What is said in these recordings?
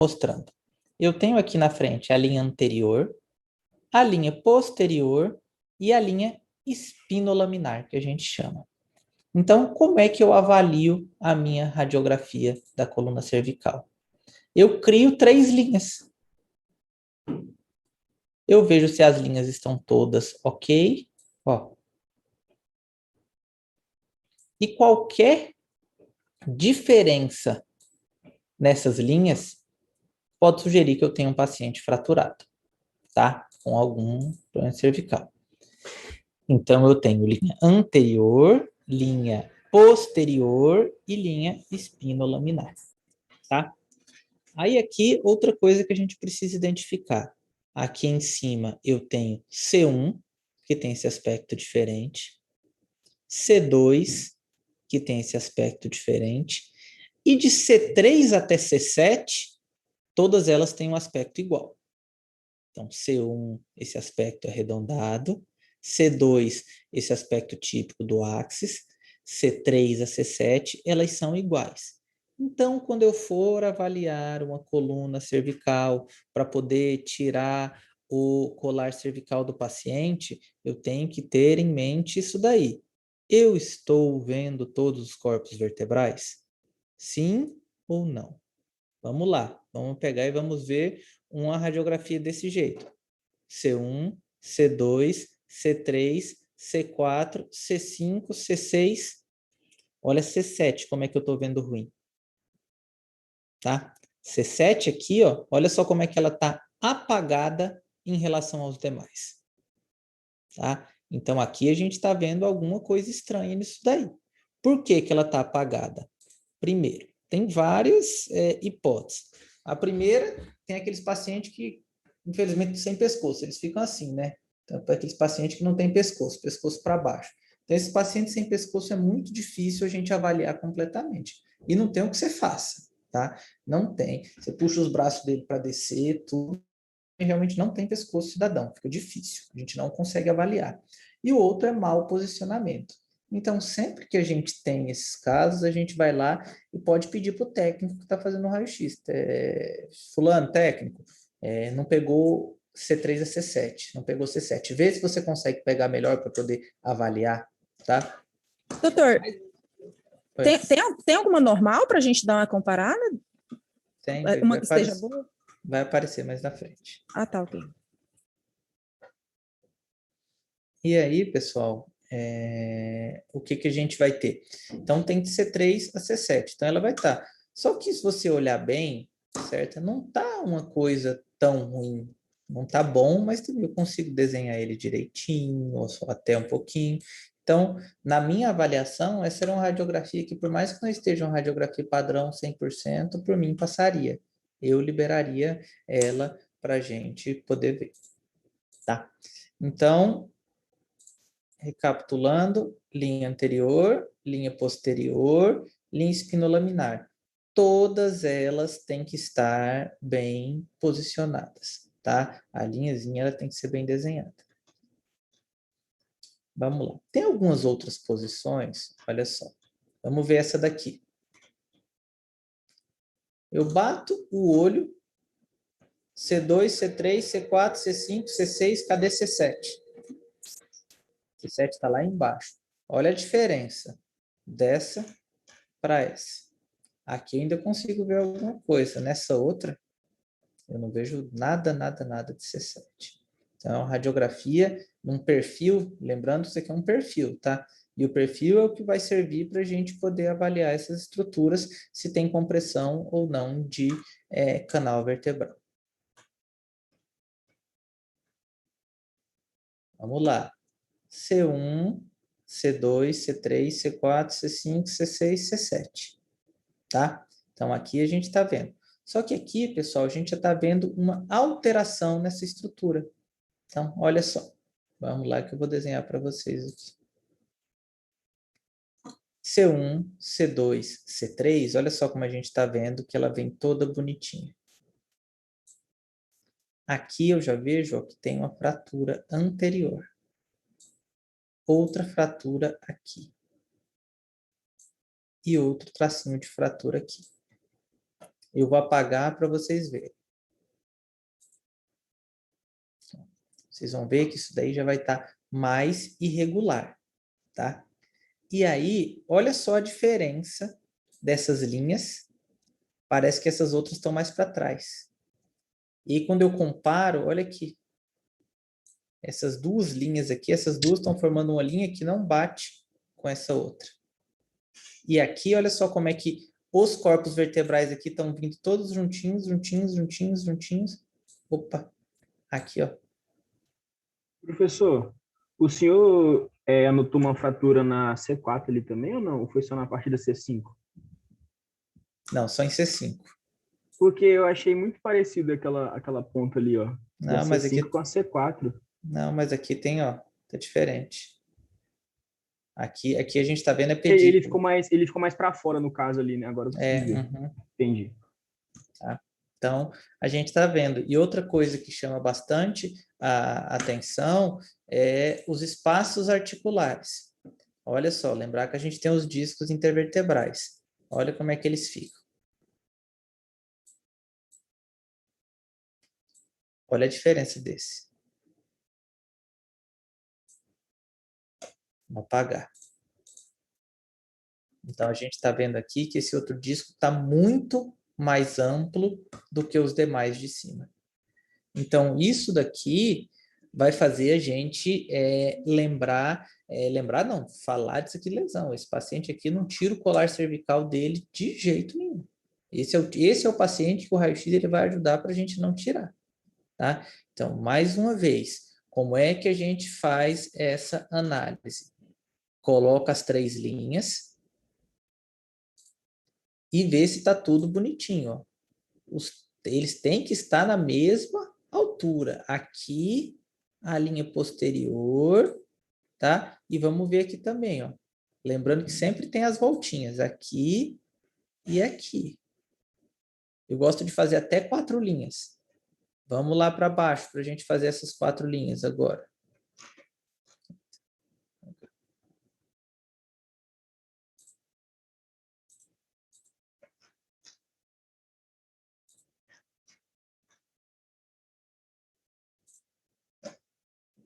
mostrando. Eu tenho aqui na frente a linha anterior, a linha posterior e a linha espinolaminar, que a gente chama. Então, como é que eu avalio a minha radiografia da coluna cervical? Eu crio 3 linhas. Eu vejo se as linhas estão todas ok. Ó. E qualquer diferença nessas linhas pode sugerir que eu tenho um paciente fraturado, tá? Com algum problema cervical. Então, eu tenho linha anterior, linha posterior e linha espinolaminar, tá? Aí aqui, outra coisa que a gente precisa identificar. Aqui em cima eu tenho C1, que tem esse aspecto diferente, C2, que tem esse aspecto diferente, e de C3 até C7, todas elas têm um aspecto igual. Então, C1, esse aspecto arredondado, C2, esse aspecto típico do áxis, C3 a C7, elas são iguais. Então, quando eu for avaliar uma coluna cervical para poder tirar o colar cervical do paciente, eu tenho que ter em mente isso daí. Eu estou vendo todos os corpos vertebrais? Sim ou não? Vamos lá, vamos pegar e vamos ver uma radiografia desse jeito. C1, C2, C3, C4, C5, C6. Olha C7, como é que eu estou vendo ruim. Tá? C7 aqui, ó, olha só como é que ela está apagada em relação aos demais. Tá? Então, aqui a gente está vendo alguma coisa estranha nisso daí. Por que que ela está apagada? Primeiro, tem várias hipóteses. A primeira, tem aqueles pacientes que, infelizmente, sem pescoço, eles ficam assim, né? Então, para aqueles pacientes que não têm pescoço, pescoço para baixo. Então, esses pacientes sem pescoço é muito difícil a gente avaliar completamente. E não tem o que você faça, tá? Não tem. Você puxa os braços dele para descer, tudo. Realmente não tem pescoço cidadão, fica difícil, a gente não consegue avaliar. E o outro é mau posicionamento. Então, sempre que a gente tem esses casos, a gente vai lá e pode pedir para o técnico que está fazendo o raio-x. Fulano, técnico, não pegou C3 a C7, não pegou C7. Vê se você consegue pegar melhor para poder avaliar, tá? Doutor, tem alguma normal para a gente dar uma comparada? Tem, uma que esteja boa? Vai aparecer mais na frente. Ah, tá, ok. E aí, pessoal, o que que a gente vai ter? Então, tem de C3 a C7. Então, ela vai estar. Só que se você olhar bem, certo? Não tá uma coisa tão ruim. Não tá bom, mas também eu consigo desenhar ele direitinho, ou só até um pouquinho. Então, na minha avaliação, essa era uma radiografia que, por mais que não esteja uma radiografia padrão 100%, por mim passaria. Eu liberaria ela para a gente poder ver, tá? Então, recapitulando, linha anterior, linha posterior, linha espinolaminar. Todas elas têm que estar bem posicionadas, tá? A linhazinha ela tem que ser bem desenhada. Vamos lá. Tem algumas outras posições, olha só. Vamos ver essa daqui. Eu bato o olho, C2, C3, C4, C5, C6, cadê C7? C7 está lá embaixo. Olha a diferença dessa para essa. Aqui eu ainda consigo ver alguma coisa. Nessa outra, eu não vejo nada, nada, nada de C7. Então, é uma radiografia num perfil, lembrando que isso aqui é um perfil, tá? E o perfil é o que vai servir para a gente poder avaliar essas estruturas, se tem compressão ou não de canal vertebral. Vamos lá. C1, C2, C3, C4, C5, C6, C7. Tá? Então, aqui a gente está vendo. Só que aqui, pessoal, a gente já está vendo uma alteração nessa estrutura. Então, olha só. Vamos lá que eu vou desenhar para vocês aqui. C1, C2, C3, olha só como a gente está vendo que ela vem toda bonitinha. Aqui eu já vejo ó, que tem uma fratura anterior. Outra fratura aqui. E outro tracinho de fratura aqui. Eu vou apagar para vocês verem. Vocês vão ver que isso daí já vai estar mais irregular, tá? E aí, olha só a diferença dessas linhas. Parece que essas outras estão mais para trás. E quando eu comparo, olha aqui. Essas duas linhas aqui, essas duas estão formando uma linha que não bate com essa outra. E aqui, olha só como é que os corpos vertebrais aqui estão vindo todos juntinhos, juntinhos, juntinhos, juntinhos. Opa, aqui, ó. Professor, o senhor anotou uma fratura na C4 ali também ou não? Ou foi só na parte da C5? Não, só em C5. Porque eu achei muito parecido aquela ponta ali, ó. Da Não, mas aqui, C5 com a C4. não, mas aqui tem, ó, tá diferente. Aqui a gente tá vendo é Ele pedículo. ficou mais para fora no caso ali, né? Agora eu consegui ver. Entendi. Tá? Então, a gente está vendo. E outra coisa que chama bastante a atenção é os espaços articulares. Olha só, lembrar que a gente tem os discos intervertebrais. Olha como é que eles ficam. Olha a diferença desse. Vou apagar. Então, a gente está vendo aqui que esse outro disco está muito mais amplo do que os demais de cima. Então, isso daqui vai fazer a gente lembrar não, falar disso aqui de lesão. Esse paciente aqui não tira o colar cervical dele de jeito nenhum. Esse é o paciente que o raio-x ele vai ajudar para a gente não tirar, tá? Então, mais uma vez, como é que a gente faz essa análise? Coloca as 3 linhas e vê se está tudo bonitinho, ó. Eles têm que estar na mesma altura. Aqui, a linha posterior, tá? E vamos ver aqui também, ó. Lembrando que sempre tem as voltinhas, aqui e aqui. Eu gosto de fazer até 4 linhas. Vamos lá para baixo para a gente fazer essas 4 linhas agora.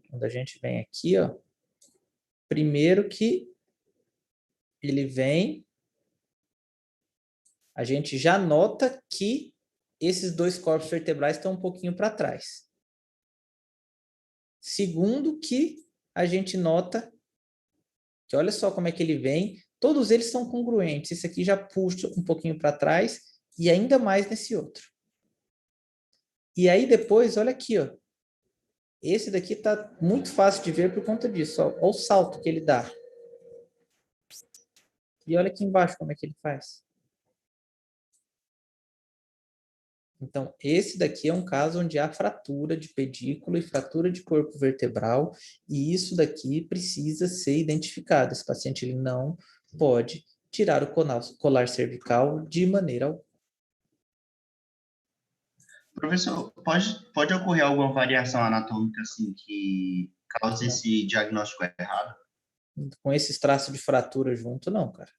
Quando a gente vem aqui, ó, primeiro que ele vem, a gente já nota que esses 2 corpos vertebrais estão um pouquinho para trás. Segundo que a gente nota que olha só como é que ele vem, todos eles são congruentes. Esse aqui já puxa um pouquinho para trás e ainda mais nesse outro. E aí depois, olha aqui, ó. Esse daqui está muito fácil de ver por conta disso. Ó. Olha o salto que ele dá. E olha aqui embaixo como é que ele faz. Então, esse daqui é um caso onde há fratura de pedículo e fratura de corpo vertebral, e isso daqui precisa ser identificado. Esse paciente ele não pode tirar o colar cervical de maneira alguma. Professor, pode ocorrer alguma variação anatômica assim que cause esse diagnóstico errado? Com esses traços de fratura junto, não, cara.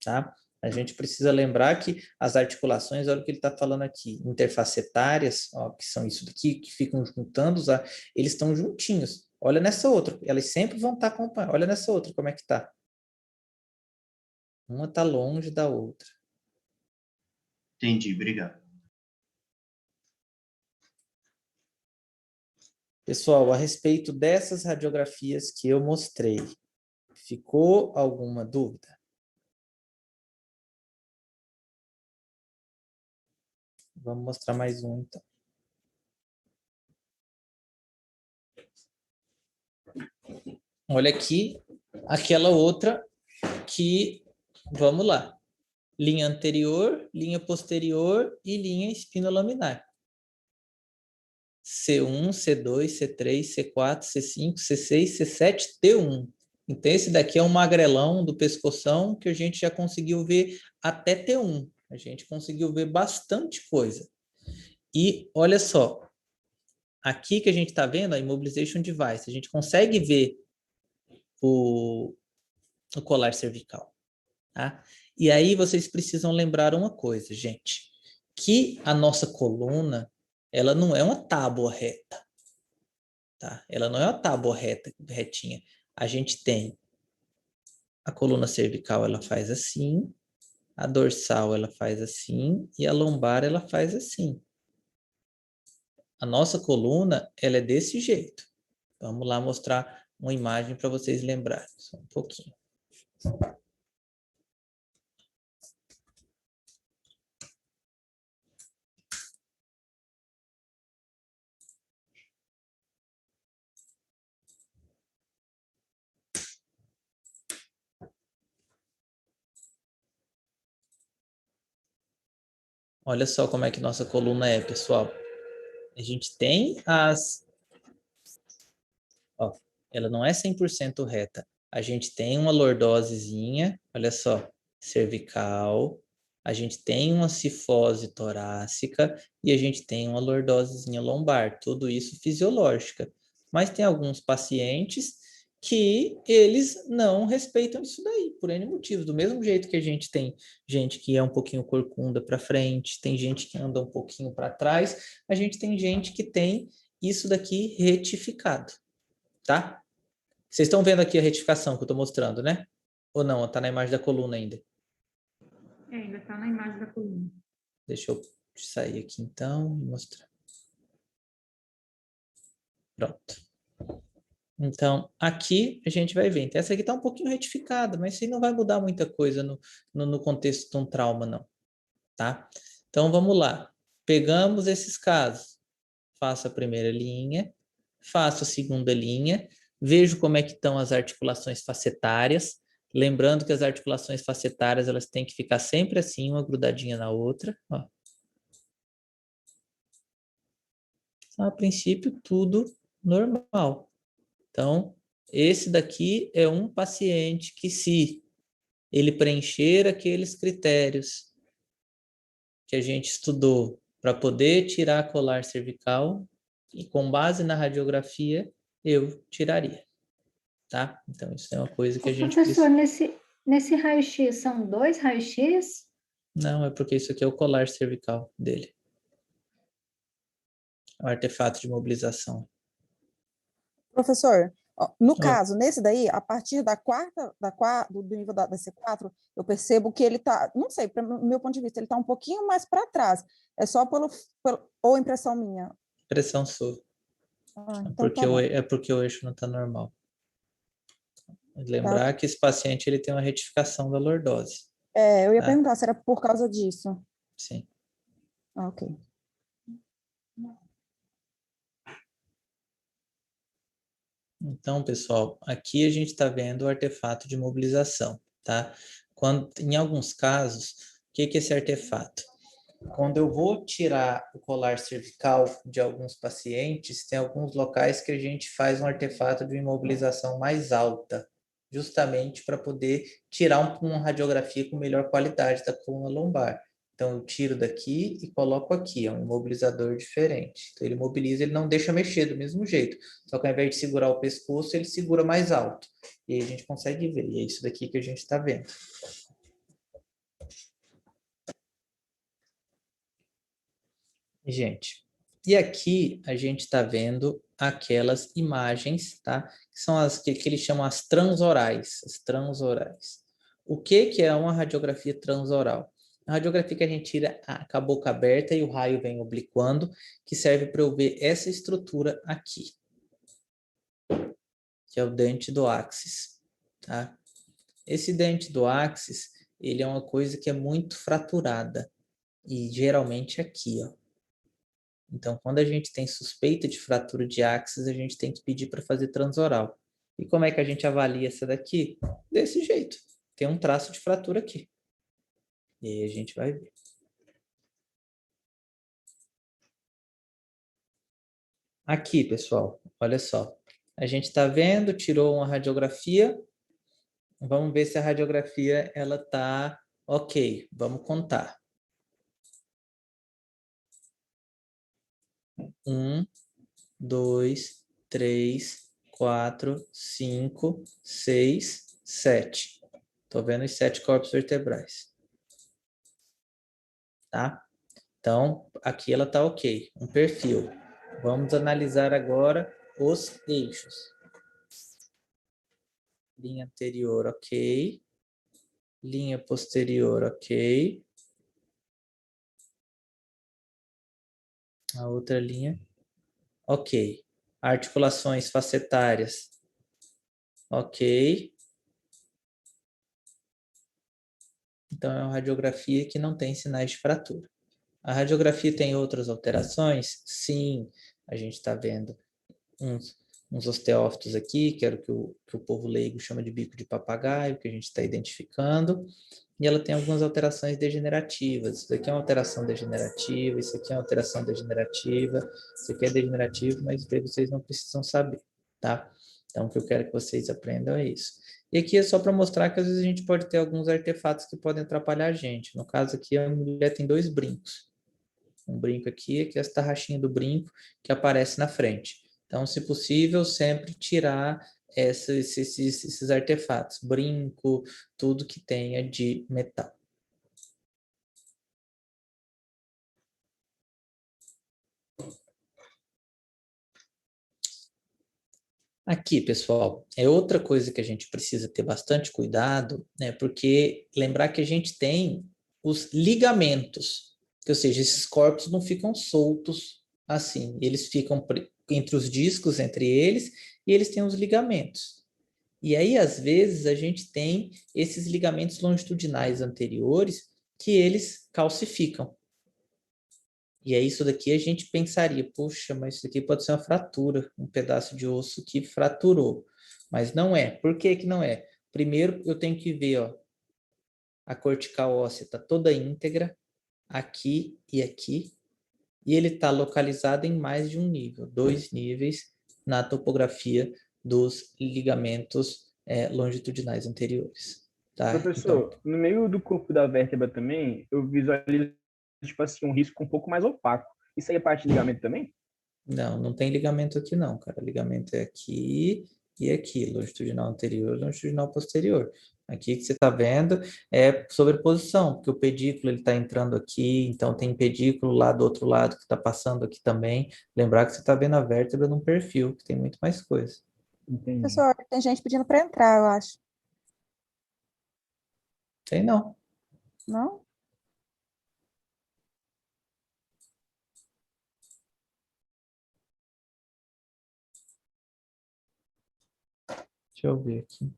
Tá? A gente precisa lembrar que as articulações, olha o que ele está falando aqui, interfacetárias, ó, que são isso daqui, que ficam juntando, eles estão juntinhos. Olha nessa outra, elas sempre vão estar acompanhadas. Olha nessa outra, como é que tá. Uma está longe da outra. Entendi, obrigado. Pessoal, a respeito dessas radiografias que eu mostrei, ficou alguma dúvida? Vamos mostrar mais um, então. Olha aqui, aquela outra que, vamos lá, linha anterior, linha posterior e linha espinolaminar. C1, C2, C3, C4, C5, C6, C7, T1. Então, esse daqui é um magrelão do pescoção que a gente já conseguiu ver até T1. A gente conseguiu ver bastante coisa. E olha só, aqui que a gente está vendo a immobilization device, a gente consegue ver o colar cervical. Tá? E aí vocês precisam lembrar uma coisa, gente, que a nossa coluna, ela não é uma tábua reta, tá? Ela não é uma tábua reta, retinha. A gente tem a coluna cervical, ela faz assim, a dorsal, ela faz assim, e a lombar, ela faz assim. A nossa coluna, ela é desse jeito. Vamos lá mostrar uma imagem para vocês lembrarem. Só um pouquinho. Olha só como é que nossa coluna é, pessoal. A gente tem as... Ó, ela não é 100% reta. A gente tem uma lordosezinha, olha só, cervical. A gente tem uma cifose torácica e a gente tem uma lordosezinha lombar. Tudo isso fisiológica. Mas tem alguns pacientes que eles não respeitam isso daí, por N motivos. Do mesmo jeito que a gente tem gente que é um pouquinho corcunda para frente, tem gente que anda um pouquinho para trás, a gente tem gente que tem isso daqui retificado, tá? Vocês estão vendo aqui a retificação que eu estou mostrando, né? Ou não? Está na imagem da coluna ainda. Ainda está na imagem da coluna. Deixa eu sair aqui então e mostrar. Pronto. Então, aqui a gente vai ver. Então, essa aqui está um pouquinho retificada, mas isso aí não vai mudar muita coisa no contexto de um trauma, não. Tá? Então, vamos lá. Pegamos esses casos. Faço a primeira linha, faço a segunda linha, vejo como é que estão as articulações facetárias. Lembrando que as articulações facetárias elas têm que ficar sempre assim, uma grudadinha na outra. Ó. Então, a princípio, tudo normal. Então, esse daqui é um paciente que, se ele preencher aqueles critérios que a gente estudou para poder tirar a colar cervical, e com base na radiografia, eu tiraria. Tá? Então, isso é uma coisa que a gente Professor, precisa... nesse raio-x, são 2 raios-x? Não, é porque isso aqui é o colar cervical dele. O artefato de mobilização. Professor, ó, no Oi. caso, nesse daí, a partir do nível da C4, eu percebo que ele está, não sei, do meu ponto de vista, ele está um pouquinho mais para trás. É só ou impressão minha? Pressão sua. Ah, É então porque, tá bom. é porque o eixo não está normal. Tá. Lembrar que esse paciente ele tem uma retificação da lordose. Eu ia Tá? perguntar se era por causa disso. Sim. Ah, ok. Então, pessoal, aqui a gente está vendo o artefato de mobilização, tá? Em alguns casos, o que é esse artefato? Quando eu vou tirar o colar cervical de alguns pacientes, tem alguns locais que a gente faz um artefato de imobilização mais alta, justamente para poder tirar uma radiografia com melhor qualidade da coluna lombar. Então, eu tiro daqui e coloco aqui, é um imobilizador diferente. Então, ele mobiliza, ele não deixa mexer do mesmo jeito, só que ao invés de segurar o pescoço, ele segura mais alto. E aí a gente consegue ver, e é isso daqui que a gente está vendo. Gente, e aqui a gente está vendo aquelas imagens, tá? Que são as que eles chamam as transorais, as transorais. O que é uma radiografia transoral? A radiografia que a gente tira com a boca aberta e o raio vem obliquando, que serve para eu ver essa estrutura aqui, que é o dente do áxis, tá? Esse dente do áxis, ele é uma coisa que é muito fraturada, e geralmente aqui, ó. Então, quando a gente tem suspeita de fratura de áxis, a gente tem que pedir para fazer transoral. E como é que a gente avalia essa daqui? Desse jeito. Tem um traço de fratura aqui. E aí a gente vai ver. Aqui, pessoal, olha só. A gente está vendo, tirou uma radiografia. Vamos ver se a radiografia ela tá ok. Vamos contar. 1, 2, 3, 4, 5, 6, 7. Estou vendo os 7 corpos vertebrais. Tá? Então, aqui ela está ok. Um perfil. Vamos analisar agora os eixos. Linha anterior, ok. Linha posterior, ok. A outra linha, ok. Articulações facetárias, ok. Então, é uma radiografia que não tem sinais de fratura. A radiografia tem outras alterações? Sim, a gente está vendo uns osteófitos aqui, que era o que o povo leigo chama de bico de papagaio, que a gente está identificando. E ela tem algumas alterações degenerativas. Isso aqui é uma alteração degenerativa, isso aqui é uma alteração degenerativa, isso aqui é degenerativo, mas vocês não precisam saber, tá? Então, o que eu quero que vocês aprendam é isso. E aqui é só para mostrar que às vezes a gente pode ter alguns artefatos que podem atrapalhar a gente. No caso aqui, a mulher tem 2 brincos. Um brinco aqui é esta rachinha do brinco que aparece na frente. Então, se possível, sempre tirar esses artefatos. Brinco, tudo que tenha de metal. Aqui, pessoal, é outra coisa que a gente precisa ter bastante cuidado, né? Porque lembrar que a gente tem os ligamentos, ou seja, esses corpos não ficam soltos assim, eles ficam entre os discos, entre eles, e eles têm os ligamentos. E aí, às vezes, a gente tem esses ligamentos longitudinais anteriores que eles calcificam. E aí, isso daqui a gente pensaria, puxa, mas isso aqui pode ser uma fratura, um pedaço de osso que fraturou. Mas não é. Por que que não é? Primeiro, eu tenho que ver, ó, a cortical óssea está toda íntegra, aqui e aqui, e ele está localizado em mais de um nível, 2 níveis na topografia dos ligamentos longitudinais anteriores. Tá? Então, Professor, no meio do corpo da vértebra também, eu visualizo, tipo assim, um risco um pouco mais opaco. Isso aí é parte de ligamento também? não tem ligamento aqui não, cara. Ligamento é aqui e aqui, longitudinal anterior, longitudinal posterior. Aqui que você está vendo é sobreposição, porque o pedículo ele está entrando aqui, então tem pedículo lá do outro lado que está passando aqui também. Lembrar que você está vendo a vértebra num perfil, que tem muito mais coisa. Entendi. Professor, tem gente pedindo para entrar, eu acho. Tem não. Não? Deixa eu ver aqui.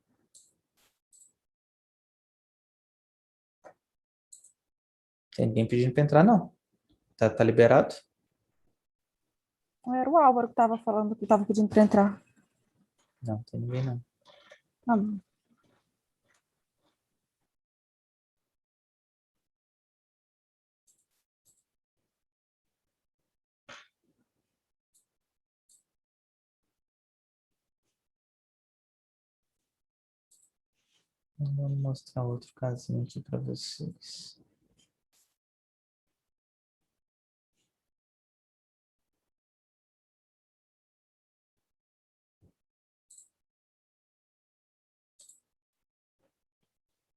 Tem ninguém pedindo para entrar, não. Tá liberado? Era o Álvaro que estava falando que estava pedindo para entrar. Não, tem ninguém não. Tá bom. Vou mostrar outro casinho aqui para vocês.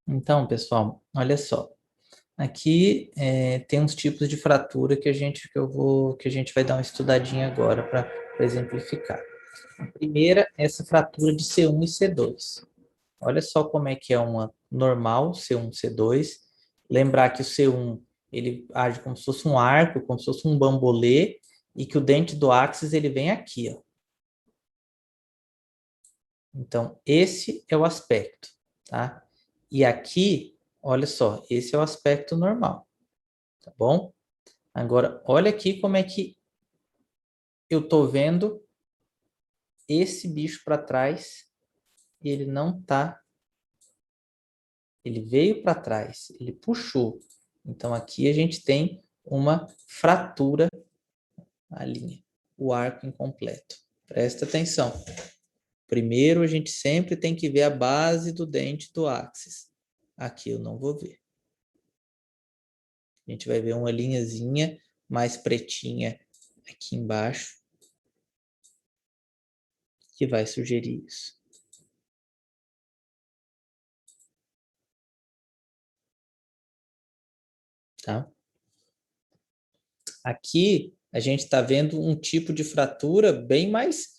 Então, pessoal, olha só. Aqui tem uns tipos de fratura que a gente vai dar uma estudadinha agora para exemplificar. A primeira é essa fratura de C1 e C2. Olha só como é que é uma normal C1, C2. Lembrar que o C1 ele age como se fosse um arco, como se fosse um bambolê, e que o dente do áxis ele vem aqui, ó. Então, esse é o aspecto, tá? E aqui, olha só, esse é o aspecto normal, tá bom? Agora, olha aqui como é que eu tô vendo esse bicho para trás e ele não tá. Ele veio para trás, ele puxou. Então, aqui a gente tem uma fratura na linha, o arco incompleto. Presta atenção. Primeiro, a gente sempre tem que ver a base do dente do áxis. Aqui eu não vou ver. A gente vai ver uma linhazinha mais pretinha aqui embaixo, que vai sugerir isso. tá? Aqui, a gente está vendo um tipo de fratura bem mais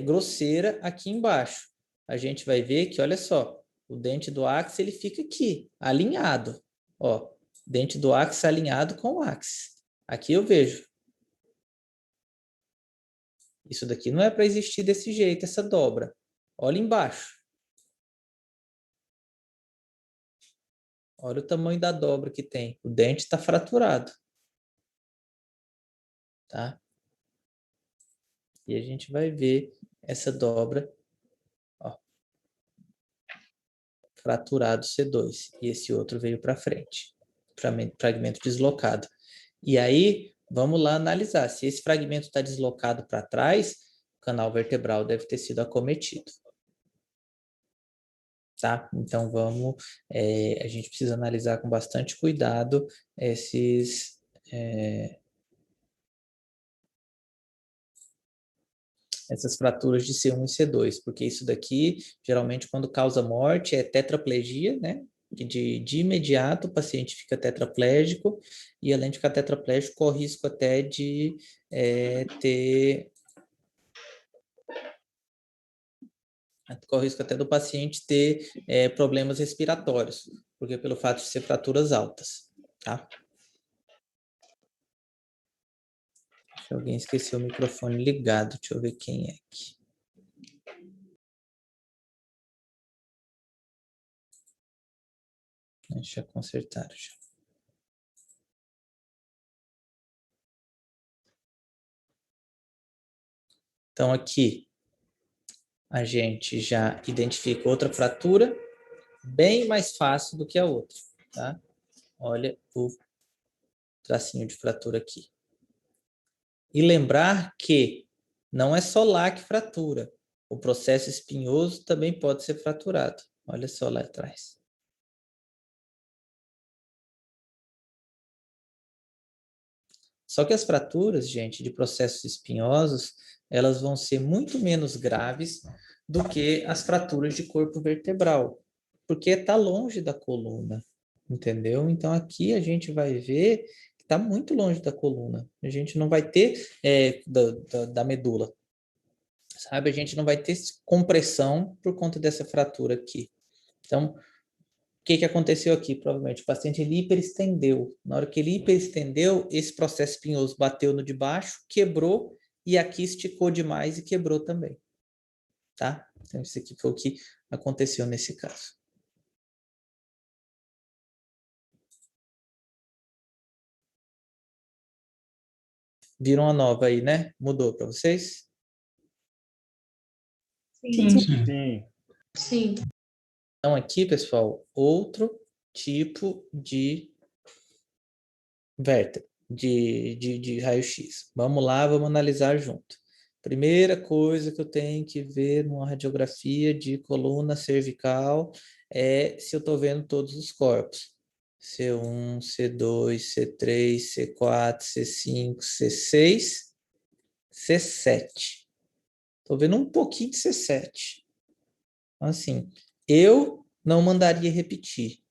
grosseira aqui embaixo. A gente vai ver que, olha só, o dente do ápice ele fica aqui, alinhado. Ó, dente do ápice alinhado com o ápice. Aqui eu vejo. Isso daqui não é para existir desse jeito, essa dobra. Olha embaixo. Olha o tamanho da dobra que tem. O dente está fraturado. Tá? E a gente vai ver essa dobra, ó, fraturado C2. E esse outro veio para frente. Fragmento deslocado. E aí, vamos lá analisar. Se esse fragmento está deslocado para trás, o canal vertebral deve ter sido acometido. Tá? Então, a gente precisa analisar com bastante cuidado essas fraturas de C1 e C2, porque isso daqui, geralmente, quando causa morte, é tetraplegia, né? De imediato o paciente fica tetraplégico, e além de ficar tetraplégico, corre risco até de corre risco até do paciente ter problemas respiratórios, porque pelo fato de ser fraturas altas, tá? Alguém esqueceu o microfone ligado, deixa eu ver quem é aqui. Deixa eu consertar já. Então, aqui, a gente já identifica outra fratura, bem mais fácil do que a outra, tá? Olha o tracinho de fratura aqui. E lembrar que não é só lá que fratura. O processo espinhoso também pode ser fraturado. Olha só lá atrás. Só que as fraturas, gente, de processos espinhosos, elas vão ser muito menos graves do que as fraturas de corpo vertebral, porque está longe da coluna, entendeu? Então aqui a gente vai ver que está muito longe da coluna. A gente não vai ter da medula, sabe? A gente não vai ter compressão por conta dessa fratura aqui. Então, o que aconteceu aqui? Provavelmente o paciente ele hiperestendeu. Na hora que ele hiperestendeu, esse processo espinhoso bateu no de baixo, quebrou, e aqui esticou demais e quebrou também. Tá? Então, isso aqui foi o que aconteceu nesse caso. Viram a nova aí, né? Mudou para vocês? Sim. Sim. Sim. Então, aqui, pessoal, outro tipo de vértebra, de raio-x. Vamos lá, vamos analisar junto. Primeira coisa que eu tenho que ver numa radiografia de coluna cervical é se eu estou vendo todos os corpos. C1, C2, C3, C4, C5, C6, C7. Estou vendo um pouquinho de C7. Assim, eu não mandaria repetir,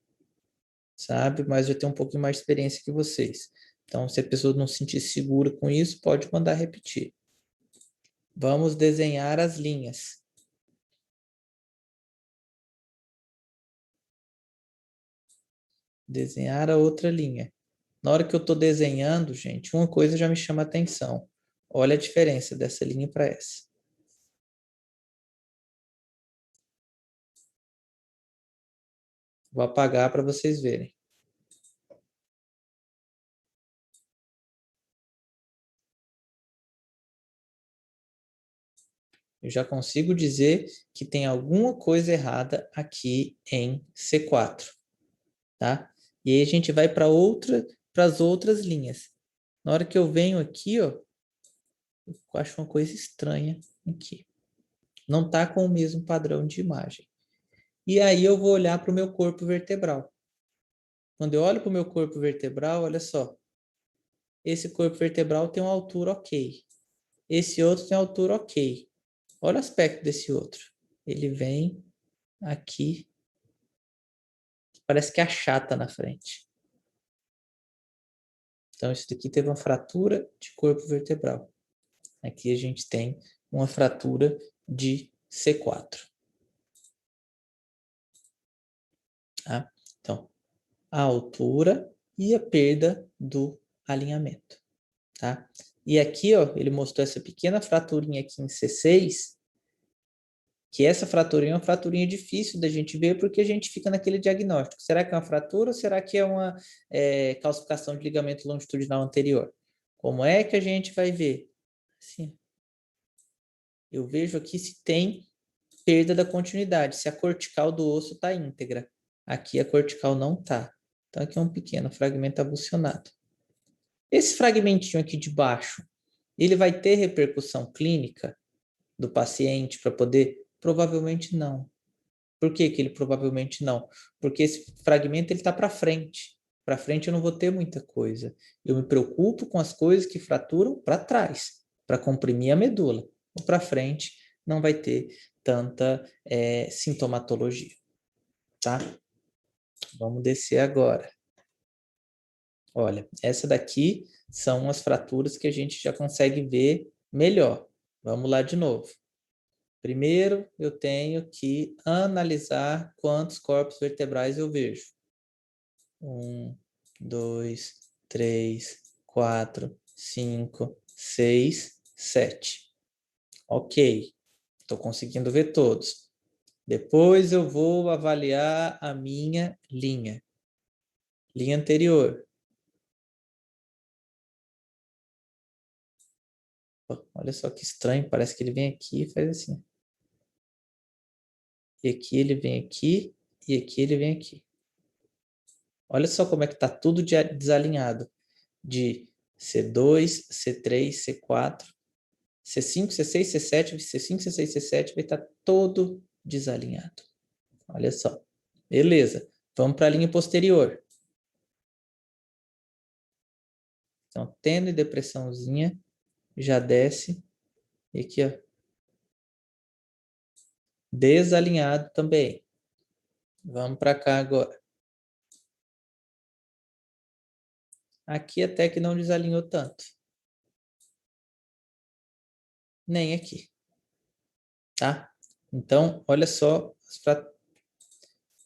sabe? Mas eu tenho um pouquinho mais de experiência que vocês. Então, se a pessoa não se sentir segura com isso, pode mandar repetir. Vamos desenhar as linhas. Desenhar a outra linha. Na hora que eu estou desenhando, gente, uma coisa já me chama a atenção. Olha a diferença dessa linha para essa. Vou apagar para vocês verem. Eu já consigo dizer que tem alguma coisa errada aqui em C4, tá? E aí a gente vai para as outras linhas. Na hora que eu venho aqui, ó, eu acho uma coisa estranha aqui. Não está com o mesmo padrão de imagem. E aí eu vou olhar para o meu corpo vertebral. Quando eu olho para o meu corpo vertebral, olha só. Esse corpo vertebral tem uma altura ok. Esse outro tem uma altura ok. Olha o aspecto desse outro. Ele vem aqui. Parece que achata na frente. Então, isso daqui teve uma fratura de corpo vertebral. Aqui a gente tem uma fratura de C4. Tá? Então, a altura e a perda do alinhamento. Tá? E aqui, ó, ele mostrou essa pequena fraturinha aqui em C6, que essa fraturinha é uma fraturinha difícil da gente ver porque a gente fica naquele diagnóstico. Será que é uma fratura ou será que é uma calcificação de ligamento longitudinal anterior? Como é que a gente vai ver? Assim, eu vejo aqui se tem perda da continuidade, se a cortical do osso está íntegra. Aqui a cortical não está. Então aqui é um pequeno fragmento avulsionado. Esse fragmentinho aqui de baixo, ele vai ter repercussão clínica do paciente para poder? Provavelmente não. Por que que ele provavelmente não? Porque esse fragmento ele está para frente. Para frente eu não vou ter muita coisa. Eu me preocupo com as coisas que fraturam para trás, para comprimir a medula. Para frente não vai ter tanta sintomatologia. Tá? Vamos descer agora. Olha, essa daqui são as fraturas que a gente já consegue ver melhor. Vamos lá de novo. Primeiro, eu tenho que analisar quantos corpos vertebrais eu vejo. 1, 2, 3, 4, 5, 6, 7. Ok, estou conseguindo ver todos. Depois eu vou avaliar a minha linha. Linha anterior. Olha só que estranho, parece que ele vem aqui e faz assim. E aqui ele vem aqui, e aqui ele vem aqui. Olha só como é que está tudo desalinhado. De C2, C3, C4, C5, C6, C7, C5, C6, C7, vai estar todo desalinhado. Olha só. Beleza. Vamos para a linha posterior. Então, tendo depressãozinha, já desce. E aqui, ó. Desalinhado também. Vamos para cá agora. Aqui até que não desalinhou tanto. Nem aqui. Tá? Então, olha só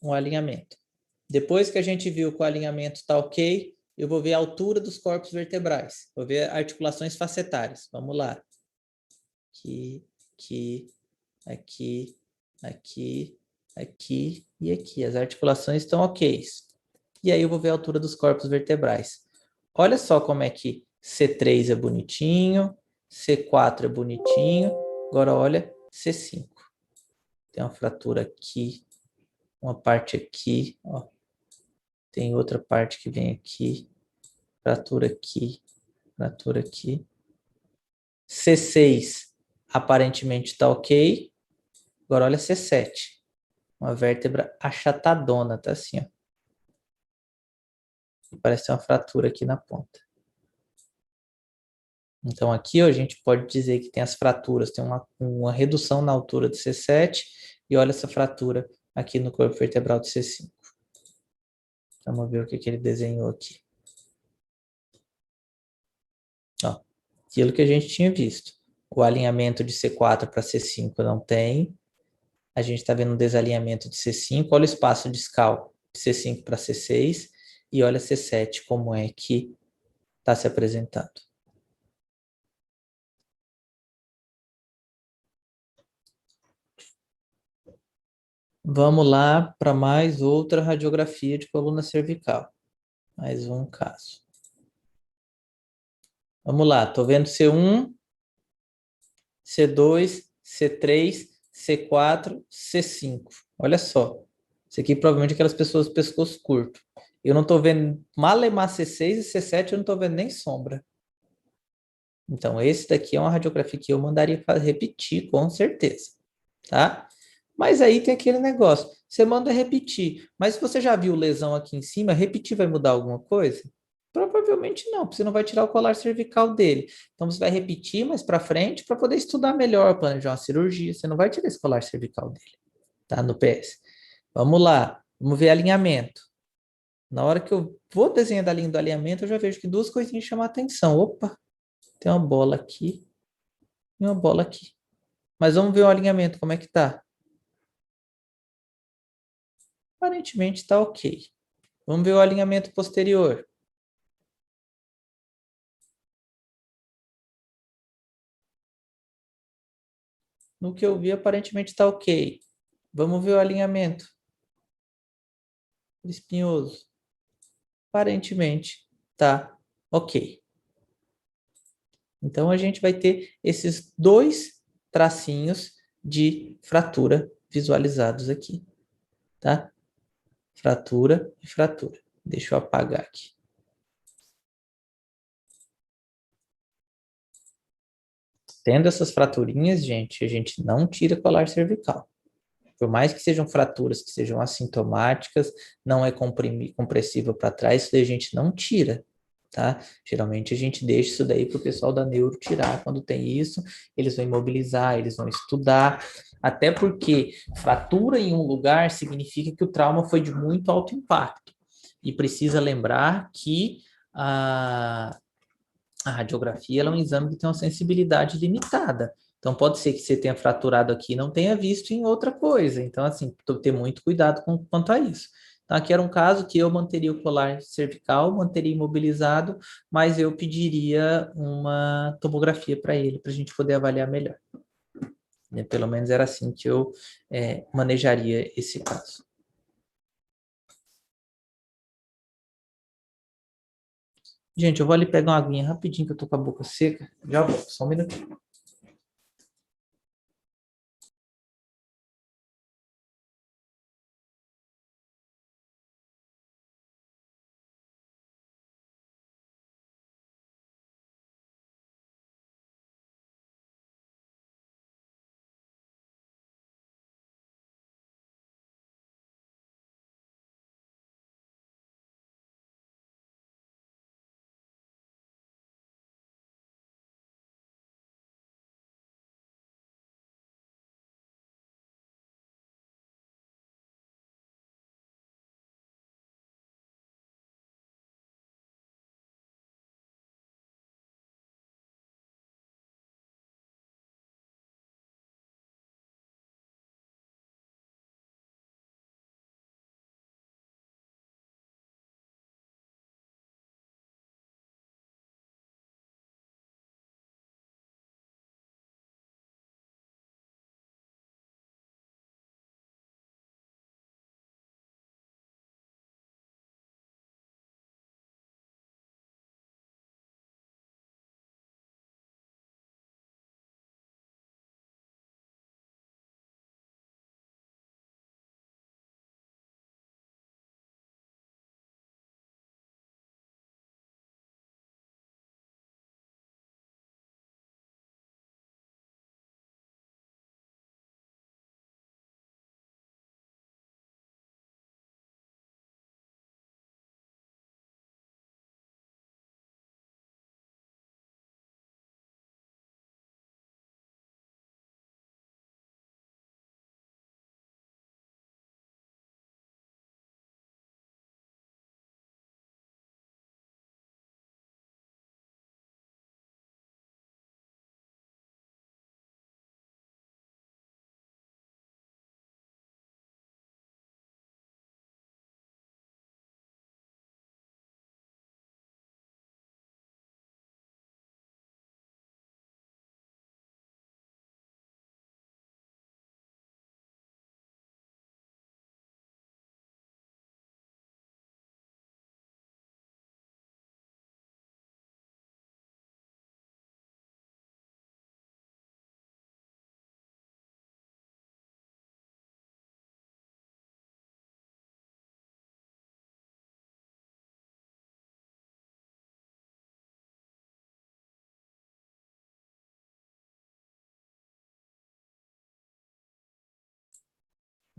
um alinhamento. Depois que a gente viu que o alinhamento está ok, eu vou ver a altura dos corpos vertebrais. Vou ver articulações facetárias. Vamos lá. Aqui, aqui, aqui, aqui e aqui. As articulações estão ok. E aí eu vou ver a altura dos corpos vertebrais. Olha só como é que C3 é bonitinho, C4 é bonitinho. Agora olha C5. Tem uma fratura aqui, uma parte aqui, ó. Tem outra parte que vem aqui, fratura aqui, fratura aqui. C6 aparentemente está ok. Agora olha C7. Uma vértebra achatadona, tá assim, ó. Parece ter uma fratura aqui na ponta. Então aqui ó, a gente pode dizer que tem as fraturas, tem uma redução na altura do C7 e olha essa fratura aqui no corpo vertebral do C5. Vamos ver o que ele desenhou aqui. Ó, aquilo que a gente tinha visto. O alinhamento de C4 para C5 não tem. A gente está vendo um desalinhamento de C5. Olha o espaço discal de C5 para C6. E olha C7 como é que está se apresentando. Vamos lá para mais outra radiografia de coluna cervical. Mais um caso. Vamos lá, estou vendo C1, C2, C3, C4, C5. Olha só. Isso aqui provavelmente aquelas pessoas com pescoço curto. Eu não estou vendo malemar C6 e C7, eu não estou vendo nem sombra. Então, esse daqui é uma radiografia que eu mandaria repetir, com certeza. Tá? Mas aí tem aquele negócio. Você manda repetir. Mas se você já viu lesão aqui em cima, repetir vai mudar alguma coisa? Provavelmente não, porque você não vai tirar o colar cervical dele. Então, você vai repetir mais para frente para poder estudar melhor, planejar uma cirurgia. Você não vai tirar esse colar cervical dele, tá? No PS. Vamos lá. Vamos ver alinhamento. Na hora que eu vou desenhar da linha do alinhamento, eu já vejo que duas coisinhas chamam a atenção. Opa, tem uma bola aqui e uma bola aqui. Mas vamos ver o alinhamento, como é que tá? Aparentemente está ok. Vamos ver o alinhamento posterior. No que eu vi, aparentemente está ok. Vamos ver o alinhamento espinhoso. Aparentemente está ok. Então, a gente vai ter esses dois tracinhos de fratura visualizados aqui, tá? Fratura e fratura. Deixa eu apagar aqui. Tendo essas fraturinhas, gente, a gente não tira colar cervical. Por mais que sejam fraturas que sejam assintomáticas, não é compressível para trás, isso daí a gente não tira, tá? Geralmente a gente deixa isso daí para o pessoal da neuro tirar quando tem isso, eles vão imobilizar, eles vão estudar, até porque fratura em um lugar significa que o trauma foi de muito alto impacto. E precisa lembrar que a radiografia ela é um exame que tem uma sensibilidade limitada. Então, pode ser que você tenha fraturado aqui e não tenha visto em outra coisa. Então, assim, ter muito cuidado quanto a isso. Então, aqui era um caso que eu manteria o colar cervical, manteria imobilizado, mas eu pediria uma tomografia para ele, para a gente poder avaliar melhor. Pelo menos era assim que eu manejaria esse caso. Gente, eu vou ali pegar uma aguinha rapidinho, que eu tô com a boca seca. Já volto, só um minutinho.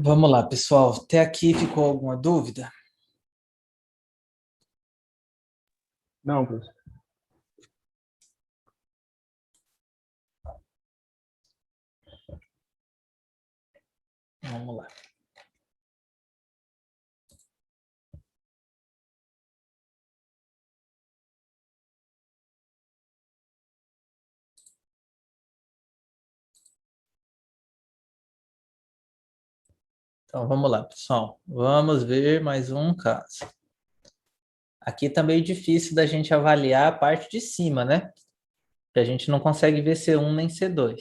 Vamos lá, pessoal. Até aqui ficou alguma dúvida? Não, professor. Vamos lá. Então, vamos lá, pessoal. Vamos ver mais um caso. Aqui tá meio difícil da gente avaliar a parte de cima, né? Porque a gente não consegue ver C1 nem C2,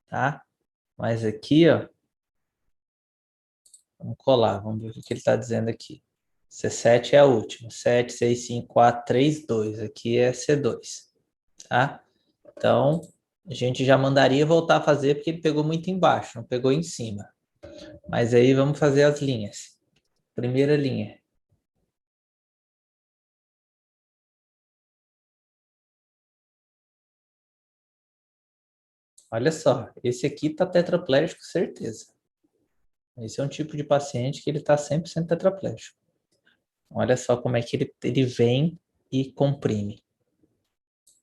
tá? Mas aqui, ó, vamos colar, vamos ver o que ele está dizendo aqui. C7 é a última. 7, 6, 5, 4, 3, 2. Aqui é C2, tá? Então, a gente já mandaria voltar a fazer porque ele pegou muito embaixo, não pegou em cima. Mas aí vamos fazer as linhas. Primeira linha. Olha só, esse aqui tá tetraplégico, certeza. Esse é um tipo de paciente que ele tá 100% tetraplégico. Olha só como é que ele vem e comprime,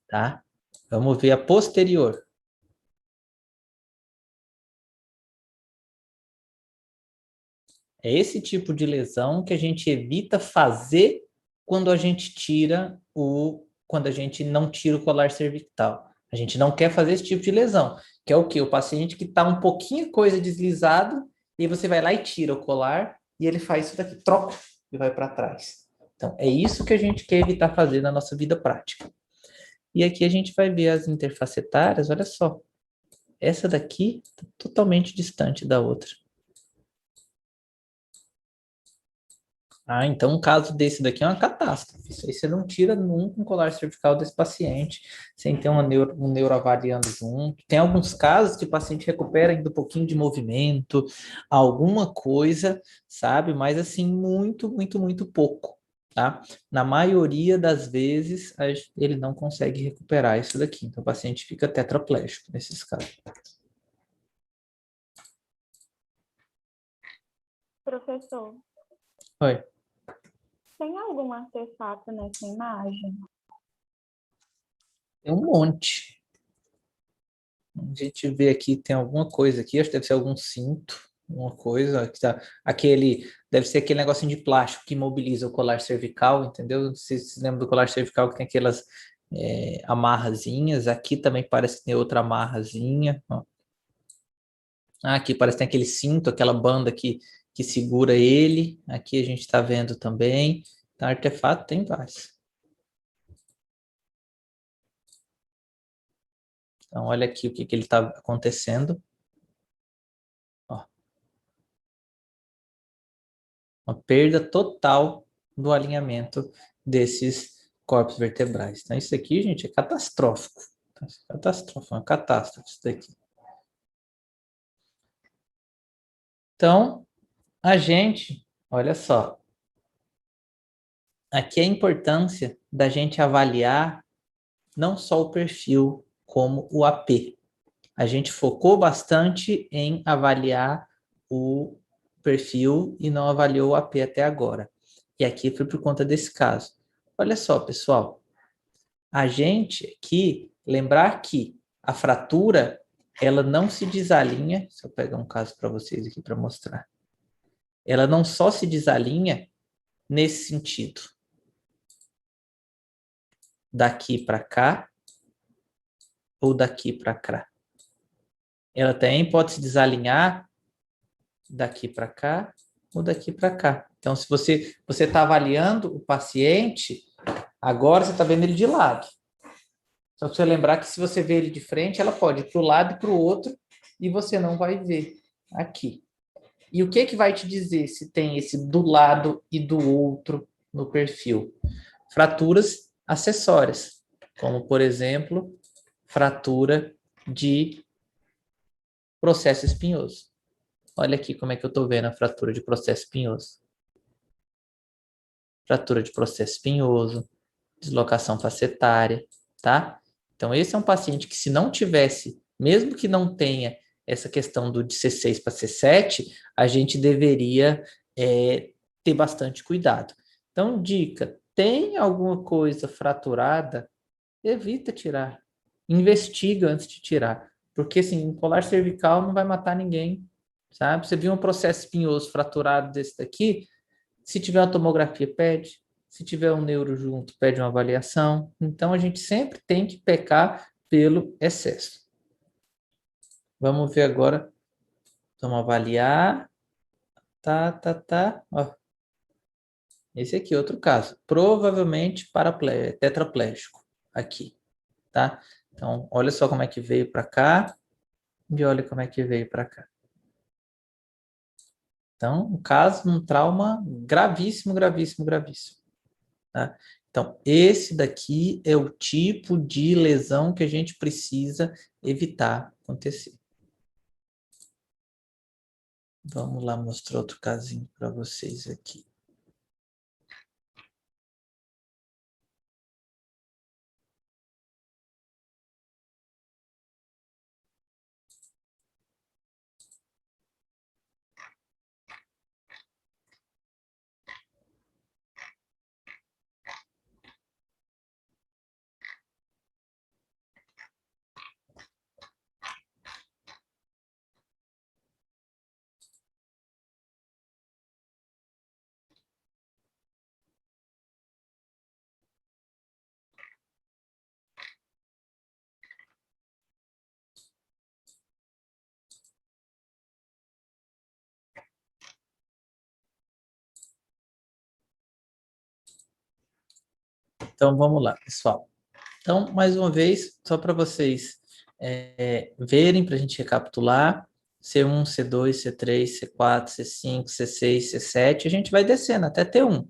tá? Vamos ver a posterior. É esse tipo de lesão que a gente evita fazer quando a gente quando a gente não tira o colar cervical. A gente não quer fazer esse tipo de lesão, que é o quê? O paciente que está um pouquinho coisa deslizado, e você vai lá e tira o colar, e ele faz isso daqui, troca e vai para trás. Então, é isso que a gente quer evitar fazer na nossa vida prática. E aqui a gente vai ver as interfacetárias, olha só. Essa daqui está totalmente distante da outra. Ah, então um caso desse daqui é uma catástrofe. Isso aí você não tira nunca um colar cervical desse paciente sem ter um neuro avaliando junto. Tem alguns casos que o paciente recupera ainda um pouquinho de movimento, alguma coisa, sabe? Mas assim, muito, muito, muito pouco, tá? Na maioria das vezes, ele não consegue recuperar isso daqui. Então o paciente fica tetraplégico nesses casos. Professor, Oi. tem algum artefato nessa imagem? Tem um monte. A gente vê aqui, tem alguma coisa aqui, acho que deve ser algum cinto, uma coisa, deve ser aquele negocinho de plástico que imobiliza o colar cervical, entendeu? Vocês se lembram do colar cervical que tem aquelas amarrazinhas, aqui também parece que tem outra amarrazinha, ó. Aqui parece que tem aquele cinto, aquela banda que segura ele, aqui a gente está vendo também, então artefato tem vários. Então olha aqui o que ele está acontecendo. Uma perda total do alinhamento desses corpos vertebrais. Então, isso aqui, gente, é catastrófico. Catastrófico, uma catástrofe isso daqui. Então, a gente, olha só, aqui é a importância da gente avaliar não só o perfil, como o AP. A gente focou bastante em avaliar o perfil e não avaliou o AP até agora. E aqui foi por conta desse caso. Olha só, pessoal, a gente aqui, lembrar que a fratura, ela não se desalinha, se eu pegar um caso para vocês aqui para mostrar, ela não só se desalinha nesse sentido, daqui para cá ou daqui para cá. Ela também pode se desalinhar daqui para cá ou daqui para cá. Então, se você está avaliando o paciente, agora você está vendo ele de lado. Só para você lembrar que se você vê ele de frente, ela pode ir para o lado e para o outro, e você não vai ver aqui. E o que vai te dizer se tem esse do lado e do outro no perfil? Fraturas acessórias, como, por exemplo, fratura de processo espinhoso. Olha aqui como é que eu estou vendo a fratura de processo espinhoso. Fratura de processo espinhoso, deslocação facetária, tá? Então, esse é um paciente que, se não tivesse, mesmo que não tenha essa questão do de C6 para C7, a gente deveria ter bastante cuidado. Então, dica, tem alguma coisa fraturada, evita tirar. Investiga antes de tirar. Porque, assim, um colar cervical não vai matar ninguém, sabe? Você viu um processo espinhoso fraturado desse daqui, se tiver uma tomografia, pede. Se tiver um neuro junto, pede uma avaliação. Então, a gente sempre tem que pecar pelo excesso. Vamos ver agora. Vamos avaliar Ó. Esse aqui, outro caso. Provavelmente tetraplégico aqui, tá? Então, olha só como é que veio para cá e olha como é que veio para cá. Então, um caso, um trauma gravíssimo, gravíssimo, gravíssimo. Tá? Então, esse daqui é o tipo de lesão que a gente precisa evitar acontecer. Vamos lá mostrar outro casinho para vocês aqui. Então, vamos lá, pessoal. Então, mais uma vez, só para vocês verem, para a gente recapitular, C1, C2, C3, C4, C5, C6, C7, a gente vai descendo até T1.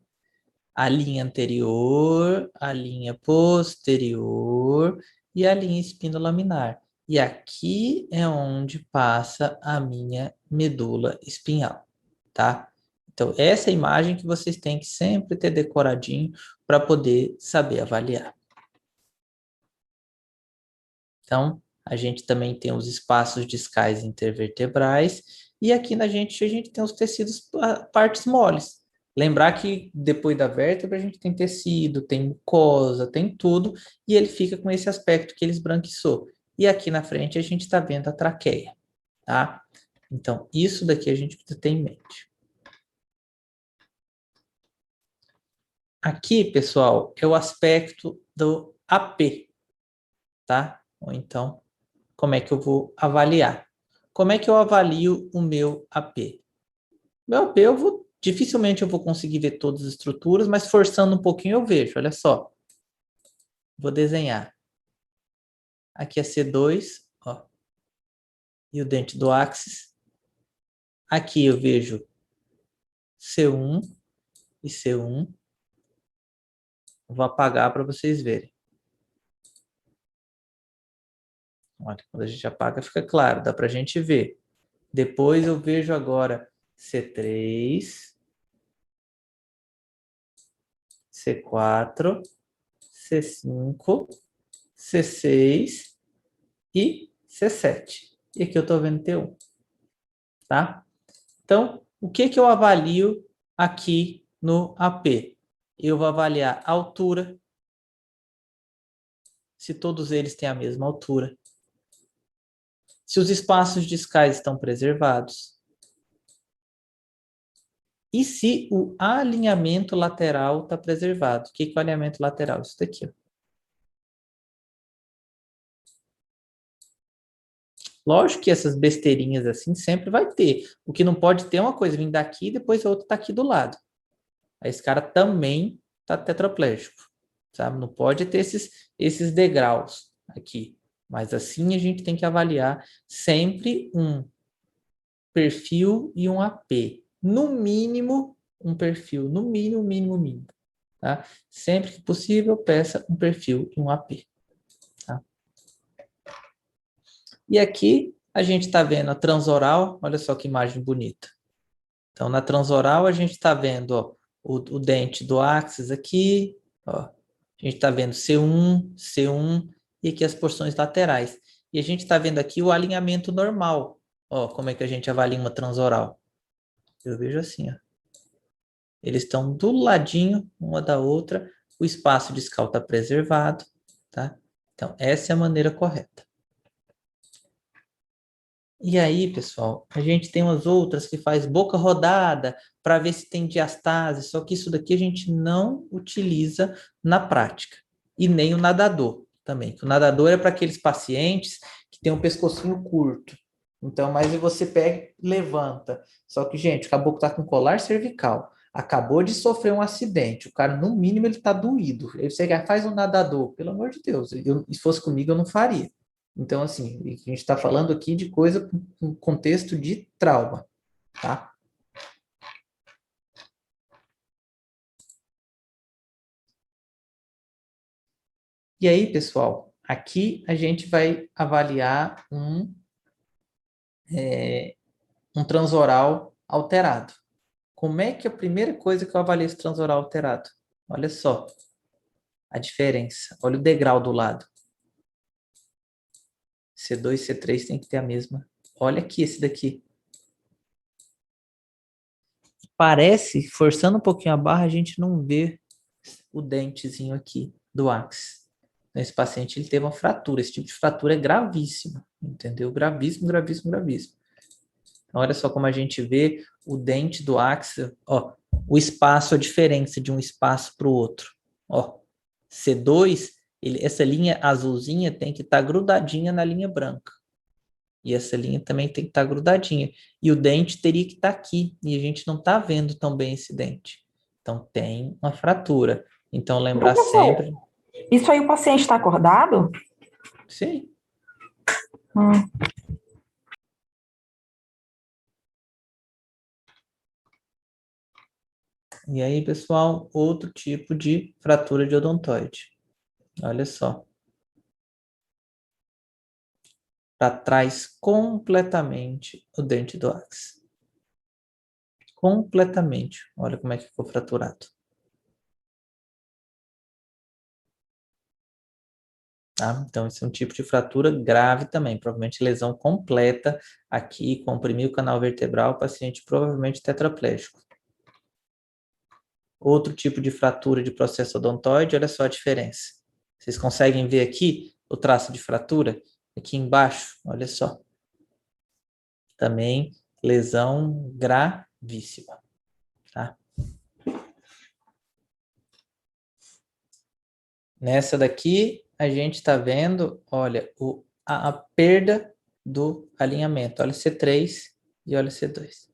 A linha anterior, a linha posterior e a linha espinolaminar. E aqui é onde passa a minha medula espinhal, tá? Então, essa é a imagem que vocês têm que sempre ter decoradinho para poder saber avaliar. Então, a gente também tem os espaços discais intervertebrais e aqui a gente tem os tecidos, partes moles. Lembrar que depois da vértebra a gente tem tecido, tem mucosa, tem tudo, e ele fica com esse aspecto que ele esbranquiçou. E aqui na frente a gente está vendo a traqueia, tá? Então, isso daqui a gente precisa ter em mente. Aqui, pessoal, é o aspecto do AP, tá? Ou então, como é que eu vou avaliar? Como é que eu avalio o meu AP? Meu AP, dificilmente eu vou conseguir ver todas as estruturas, mas forçando um pouquinho eu vejo, olha só. Vou desenhar. Aqui é C2, ó, e o dente do áxis. Aqui eu vejo C1 e C1. Vou apagar para vocês verem. Olha, quando a gente apaga fica claro, dá para a gente ver. Depois eu vejo agora C3, C4, C5, C6 e C7. E aqui eu estou vendo T1. Tá? Então, o que eu avalio aqui no AP? Eu vou avaliar a altura, se todos eles têm a mesma altura, se os espaços discais estão preservados e se o alinhamento lateral está preservado. O que é o alinhamento lateral? Isso daqui, ó. Lógico que essas besteirinhas assim sempre vai ter. O que não pode ter é uma coisa vir daqui e depois a outra tá aqui do lado. Aí esse cara também tá tetraplégico, sabe? Não pode ter esses degraus aqui. Mas assim a gente tem que avaliar sempre um perfil e um AP. No mínimo, um perfil. No mínimo, mínimo. Tá? Sempre que possível, peça um perfil e um AP. Tá? E aqui a gente está vendo a transoral. Olha só que imagem bonita. Então, na transoral, a gente está vendo ó, o dente do áxis aqui. Ó. A gente está vendo C1, C1 e aqui as porções laterais. E a gente está vendo aqui o alinhamento normal. Ó, como é que a gente avalia uma transoral? Eu vejo assim, ó. Eles estão do ladinho, uma da outra. O espaço discal está preservado, tá? Então, essa é a maneira correta. E aí, pessoal, a gente tem umas outras que faz boca rodada para ver se tem diastase, só que isso daqui a gente não utiliza na prática. E nem o nadador também. O nadador é para aqueles pacientes que têm um pescocinho curto. Então, mas e você pega e levanta. Só que, gente, o caboclo tá com colar cervical. Acabou de sofrer um acidente. O cara, no mínimo, ele tá doído. Aí você faz um nadador. Pelo amor de Deus. Se fosse comigo, eu não faria. Então, assim, a gente está falando aqui de coisa com contexto de trauma, tá? E aí, pessoal, aqui a gente vai avaliar um transoral alterado. Como é que é a primeira coisa que eu avalio esse transoral alterado? Olha só a diferença. Olha o degrau do lado. C2 e C3 tem que ter a mesma. Olha aqui esse daqui. Parece, forçando um pouquinho a barra, a gente não vê o dentezinho aqui do ápice. Esse paciente ele teve uma fratura. Esse tipo de fratura é gravíssimo, entendeu? Gravíssimo, gravíssimo, gravíssimo. Então, olha só como a gente vê o dente do ápice, ó, o espaço, a diferença de um espaço para o outro. Ó, C2, essa linha azulzinha tem que estar grudadinha na linha branca. E essa linha também tem que estar grudadinha. E o dente teria que estar aqui. E a gente não está vendo tão bem esse dente. Então, tem uma fratura. Então, lembrar sempre... Isso aí o paciente está acordado? Sim. E aí, pessoal, outro tipo de fratura de odontoide. Olha só. Para trás completamente o dente do ápice. Completamente. Olha como é que ficou fraturado. Tá? Então, esse é um tipo de fratura grave também, provavelmente lesão completa aqui, comprimiu o canal vertebral, paciente provavelmente tetraplégico. Outro tipo de fratura de processo odontoide, olha só a diferença. Vocês conseguem ver aqui o traço de fratura? Aqui embaixo, olha só. Também lesão gravíssima, tá? Nessa daqui, a gente está vendo, olha, a perda do alinhamento. Olha C3 e olha C2.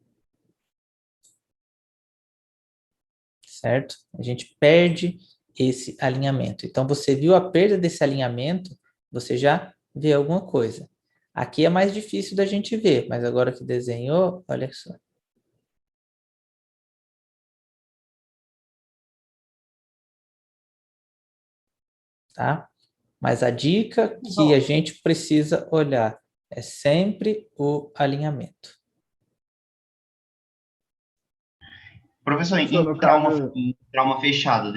Certo? A gente perde esse alinhamento. Então, você viu a perda desse alinhamento, você já vê alguma coisa. Aqui é mais difícil da gente ver, mas agora que desenhou, olha só. Tá? Mas a dica que a gente precisa olhar é sempre o alinhamento. Professor, em trauma fechado,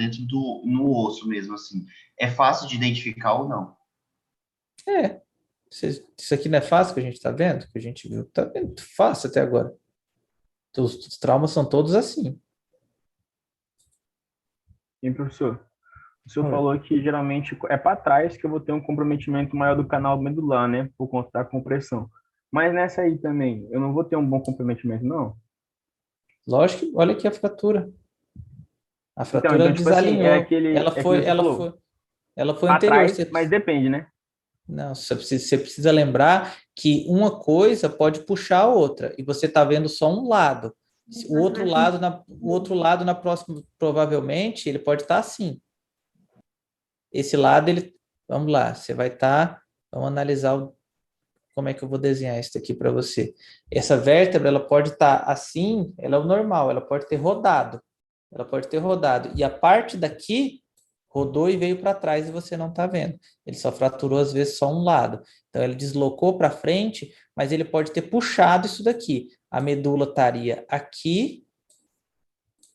no osso mesmo, assim, é fácil de identificar ou não? Isso aqui não é fácil que a gente está vendo? Que a gente viu, está vendo fácil até agora. Então, os traumas são todos assim. E, professor, o senhor falou que geralmente é para trás que eu vou ter um comprometimento maior do canal medular, né? Por conta da compressão. Mas nessa aí também, eu não vou ter um bom comprometimento, não? Lógico que, olha aqui a fratura. A fratura então, tipo assim, desalinhou. Ela foi anterior. Trás, mas depende, né? Não, você precisa lembrar que uma coisa pode puxar a outra. E você está vendo só um lado. O outro lado na próxima, provavelmente, ele pode estar assim. Esse lado, vamos lá, você vai estar... Vamos analisar como é que eu vou desenhar isso aqui para você. Essa vértebra, ela pode estar assim, ela é o normal, ela pode ter rodado. Ela pode ter rodado. E a parte daqui rodou e veio para trás e você não está vendo. Ele só fraturou, às vezes, só um lado. Então, ele deslocou para frente, mas ele pode ter puxado isso daqui. A medula estaria aqui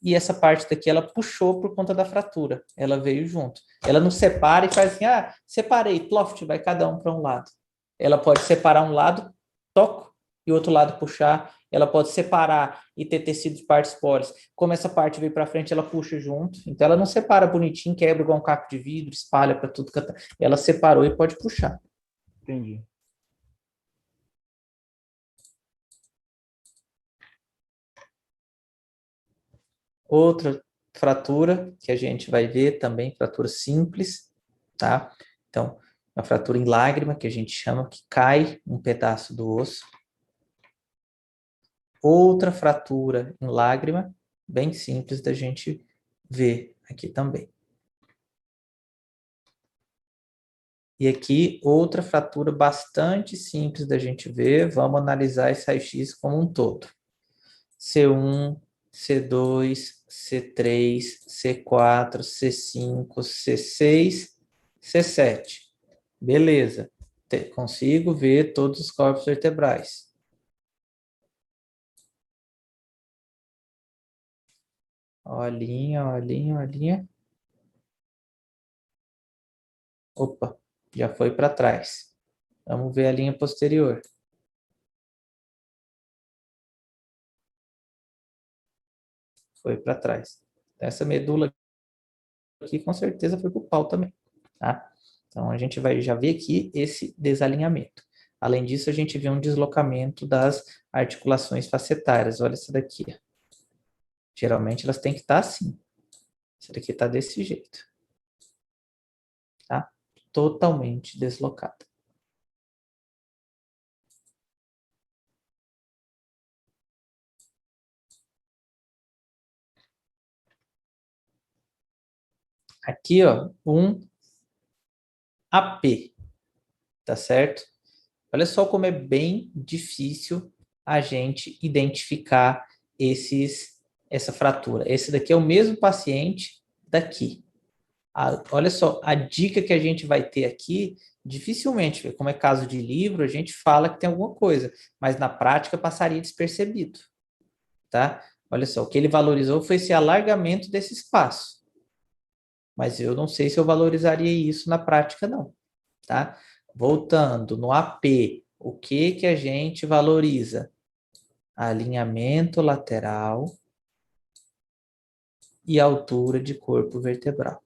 e essa parte daqui, ela puxou por conta da fratura. Ela veio junto. Ela não separa e faz assim, separei, ploft, vai cada um para um lado. Ela pode separar um lado, toco, e o outro lado puxar. Ela pode separar e ter tecido de partes pólis. Como essa parte veio para frente, ela puxa junto. Então, ela não separa bonitinho, quebra igual um caco de vidro, espalha para tudo. Ela separou e pode puxar. Entendi. Outra fratura que a gente vai ver também, fratura simples, tá? Então, uma fratura em lágrima, que a gente chama, que cai um pedaço do osso. outra fratura em lágrima, bem simples da gente ver aqui também. E aqui, outra fratura bastante simples da gente ver. Vamos analisar esse raio-x como um todo. C1, C2, C3, C4, C5, C6, C7. Beleza. Consigo ver todos os corpos vertebrais. Olhinha, olhinha, olhinha. Opa, já foi para trás. Vamos ver a linha posterior. Foi para trás. Essa medula aqui com certeza foi para o pau também, tá? Então a gente vai já ver aqui esse desalinhamento. Além disso, a gente vê um deslocamento das articulações facetárias. Olha essa daqui. Geralmente elas têm que estar assim. Essa daqui está desse jeito. Tá? Totalmente deslocada. Aqui, ó, um AP, tá certo? Olha só como é bem difícil a gente identificar essa fratura. Esse daqui é o mesmo paciente daqui. Olha só, a dica que a gente vai ter aqui, dificilmente, como é caso de livro, a gente fala que tem alguma coisa, mas na prática passaria despercebido, tá? Olha só, o que ele valorizou foi esse alargamento desse espaço. Mas eu não sei se eu valorizaria isso na prática, não, tá? Voltando, no AP, o que que a gente valoriza? Alinhamento lateral e altura de corpo vertebral.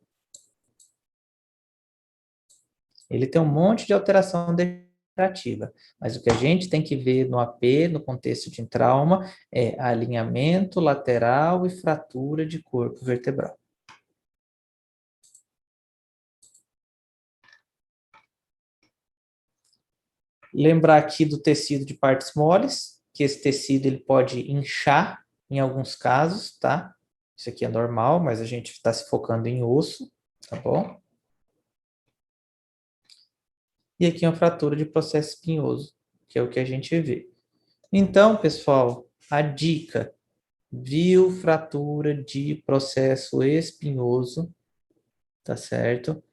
Ele tem um monte de alteração degenerativa, mas o que a gente tem que ver no AP, no contexto de trauma, é alinhamento lateral e fratura de corpo vertebral. Lembrar aqui do tecido de partes moles, que esse tecido ele pode inchar em alguns casos, tá? Isso aqui é normal, mas a gente está se focando em osso, tá bom? E aqui é uma fratura de processo espinhoso, que é o que a gente vê. Então, pessoal, a dica: viu fratura de processo espinhoso, tá certo?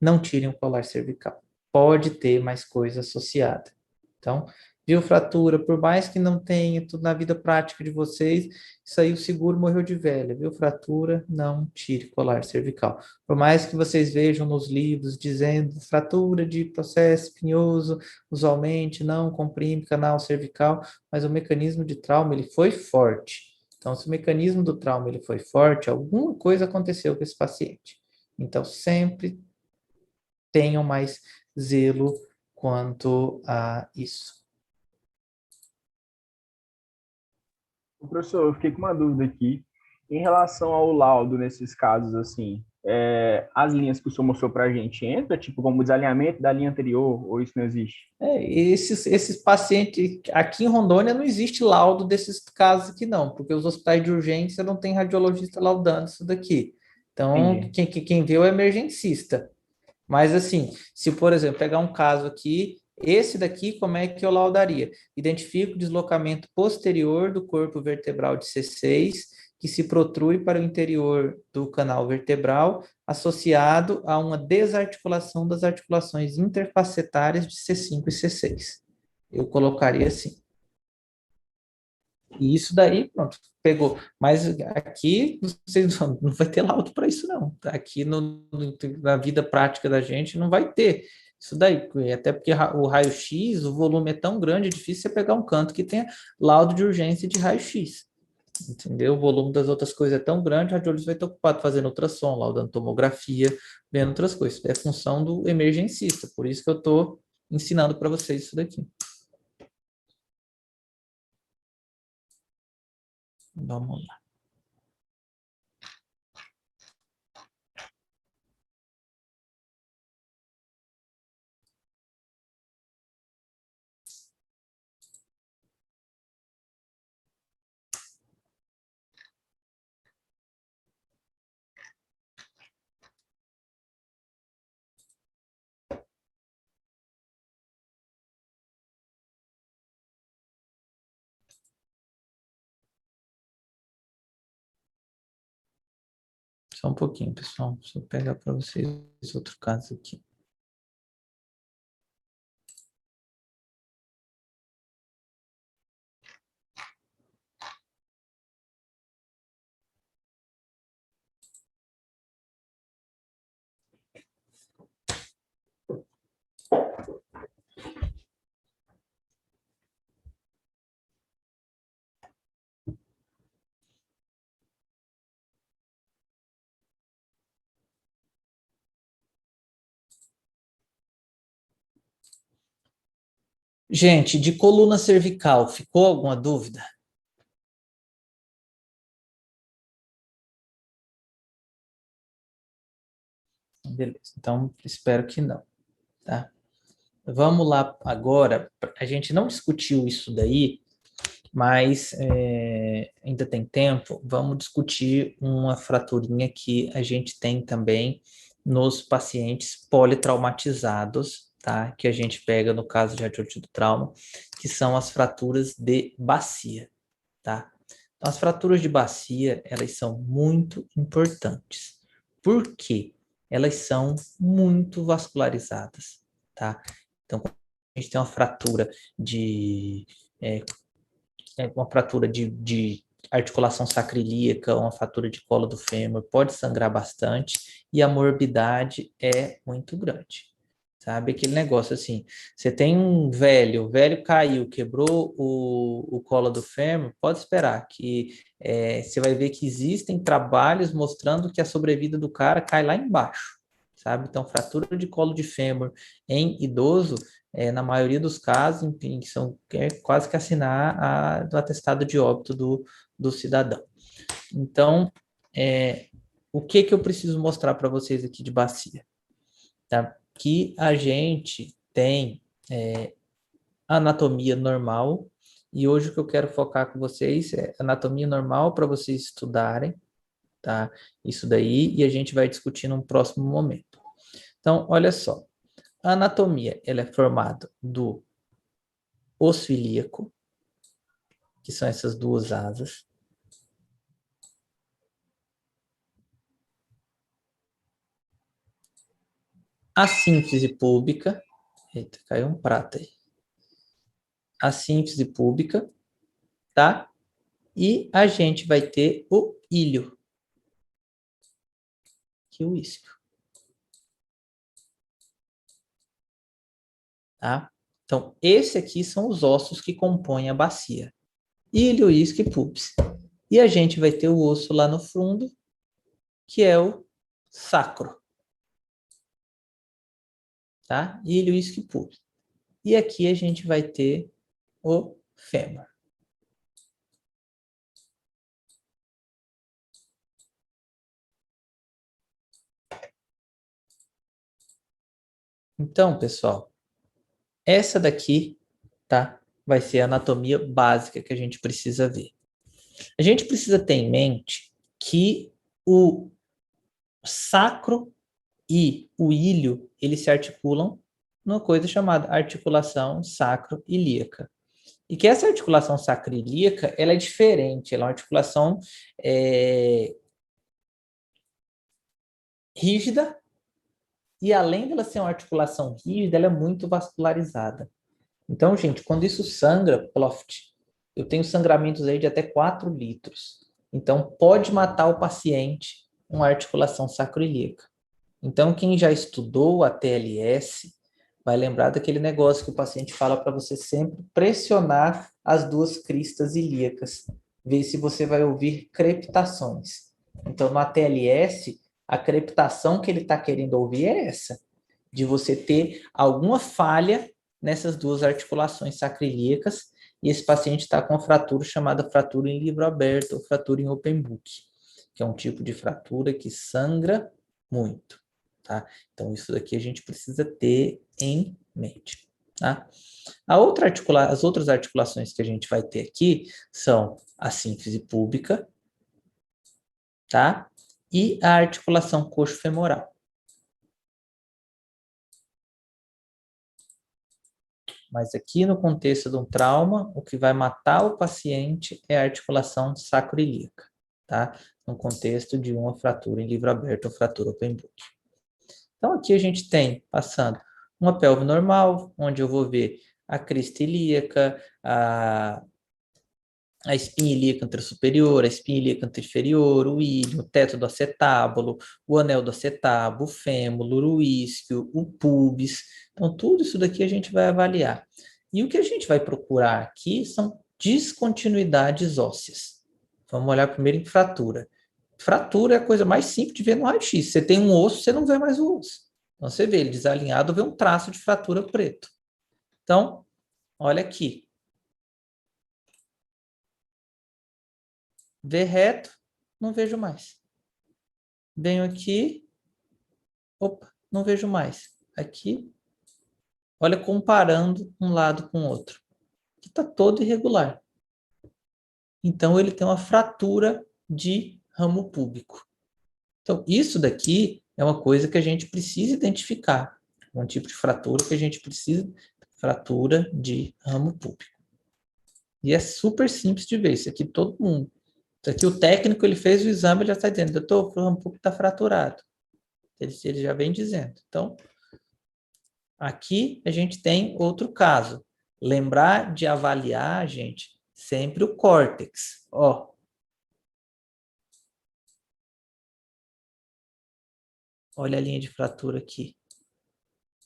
Não tirem o colar cervical. Pode ter mais coisa associada. Então, viu fratura, por mais que não tenha tudo na vida prática de vocês, isso aí o seguro morreu de velha. Viu fratura, não tire colar cervical. Por mais que vocês vejam nos livros dizendo fratura de processo espinhoso, usualmente não comprime canal cervical, mas o mecanismo de trauma ele foi forte. Então, se o mecanismo do trauma ele foi forte, alguma coisa aconteceu com esse paciente. Então, sempre tenham mais zelo quanto a isso. Professor, eu fiquei com uma dúvida aqui. Em relação ao laudo, nesses casos, assim, as linhas que o senhor mostrou para a gente entra, tipo, como desalinhamento da linha anterior, ou isso não existe? Esses pacientes, aqui em Rondônia não existe laudo desses casos aqui não, porque os hospitais de urgência não tem radiologista laudando isso daqui. Então, quem vê é o emergencista. Mas assim, se por exemplo, pegar um caso aqui, esse daqui, como é que eu laudaria? Identifico o deslocamento posterior do corpo vertebral de C6, que se protrui para o interior do canal vertebral, associado a uma desarticulação das articulações interfacetárias de C5 e C6. Eu colocaria assim. E isso daí, pronto, pegou. Mas aqui vocês não vai ter laudo para isso, não. Aqui na vida prática da gente não vai ter isso daí. Até porque o raio-x, o volume é tão grande, é difícil você pegar um canto que tenha laudo de urgência de raio-x. Entendeu? O volume das outras coisas é tão grande, o radiologista vai estar ocupado fazendo ultrassom, laudando tomografia, vendo outras coisas. É função do emergencista. Por isso que eu estou ensinando para vocês isso daqui. Vamos lá. Só um pouquinho, pessoal. Deixa eu pegar para vocês outro caso aqui. Gente, de coluna cervical, ficou alguma dúvida? Beleza, então espero que não, tá? Vamos lá agora, a gente não discutiu isso daí, mas ainda tem tempo, vamos discutir uma fraturinha que a gente tem também nos pacientes politraumatizados, tá? Que a gente pega no caso de radiologia do trauma, que são as fraturas de bacia, tá? Então, as fraturas de bacia, elas são muito importantes. Por quê? Elas são muito vascularizadas, tá? Então, quando a gente tem uma fratura de articulação sacroiliaca, uma fratura de colo do fêmur, pode sangrar bastante e a morbidade é muito grande. Sabe aquele negócio assim, você tem um velho, o velho caiu, quebrou o colo do fêmur, pode esperar que você vai ver que existem trabalhos mostrando que a sobrevida do cara cai lá embaixo, sabe? Então, fratura de colo de fêmur em idoso, na maioria dos casos, enfim, quase que assinar do atestado de óbito do cidadão. Então, o que eu preciso mostrar para vocês aqui de bacia? Tá? Que a gente tem anatomia normal, e hoje o que eu quero focar com vocês é anatomia normal para vocês estudarem, tá? Isso daí, e a gente vai discutir num próximo momento. Então, olha só, a anatomia, ela é formada do osso ilíaco, que são essas duas asas, a sínfise púbica, eita, caiu um prato aí, a sínfise púbica, tá? E a gente vai ter o ilho, que é o isquio. Tá? Então, esse aqui são os ossos que compõem a bacia. Ilho, isquio e pubis. E a gente vai ter o osso lá no fundo, que é o sacro. Tá? Ilho, isquio e pubis. E aqui a gente vai ter o fêmur. Então, pessoal, essa daqui, tá? Vai ser a anatomia básica que a gente precisa ver. A gente precisa ter em mente que o sacro e o ilho, eles se articulam numa coisa chamada articulação sacro-ilíaca. E que essa articulação sacro-ilíaca, ela é diferente, ela é uma articulação rígida, e além dela ser uma articulação rígida, ela é muito vascularizada. Então, gente, quando isso sangra, ploft, eu tenho sangramentos aí de até 4 litros. Então, pode matar o paciente uma articulação sacroiliaca. Então, quem já estudou a TLS vai lembrar daquele negócio que o paciente fala para você sempre pressionar as duas cristas ilíacas, ver se você vai ouvir crepitações. Então, no ATLS, a crepitação que ele está querendo ouvir é essa, de você ter alguma falha nessas duas articulações sacroiliacas, e esse paciente está com uma fratura chamada fratura em livro aberto ou fratura em open book, que é um tipo de fratura que sangra muito, tá? Então, isso daqui a gente precisa ter em mente, tá? As outras articulações que a gente vai ter aqui são a sínfise púbica, tá? E a articulação coxo-femoral. Mas aqui no contexto de um trauma, o que vai matar o paciente é a articulação sacroiliaca, tá? no contexto de uma fratura em livro aberto ou fratura open book. Então, aqui a gente tem, passando, uma pelve normal, onde eu vou ver a crista ilíaca, a espinha ilíaca anterossuperior, a espinha ilíaca anteroinferior, o ilho, o teto do acetábulo, o anel do acetábulo, o fêmur, o isquio, o pubis. Então, tudo isso daqui a gente vai avaliar. E o que a gente vai procurar aqui são descontinuidades ósseas. Vamos olhar primeiro em fratura. Fratura é a coisa mais simples de ver no raio-x. Você tem um osso, você não vê mais o osso. Então, você vê ele desalinhado, vê um traço de fratura preto. Então, olha aqui. Vê reto, não vejo mais. Venho aqui, opa, não vejo mais. Aqui, olha, comparando um lado com o outro. Aqui está todo irregular. Então, ele tem uma fratura de ramo púbico. Então, isso daqui é uma coisa que a gente precisa identificar. Um tipo de fratura que a gente precisa, fratura de ramo púbico. E é super simples de ver. Isso aqui todo mundo. Isso aqui o técnico, ele fez o exame, ele já está dizendo, doutor, o ramo púbico está fraturado. Ele já vem dizendo. Então, aqui a gente tem outro caso. Lembrar de avaliar, gente, sempre o córtex. Ó. Olha a linha de fratura aqui.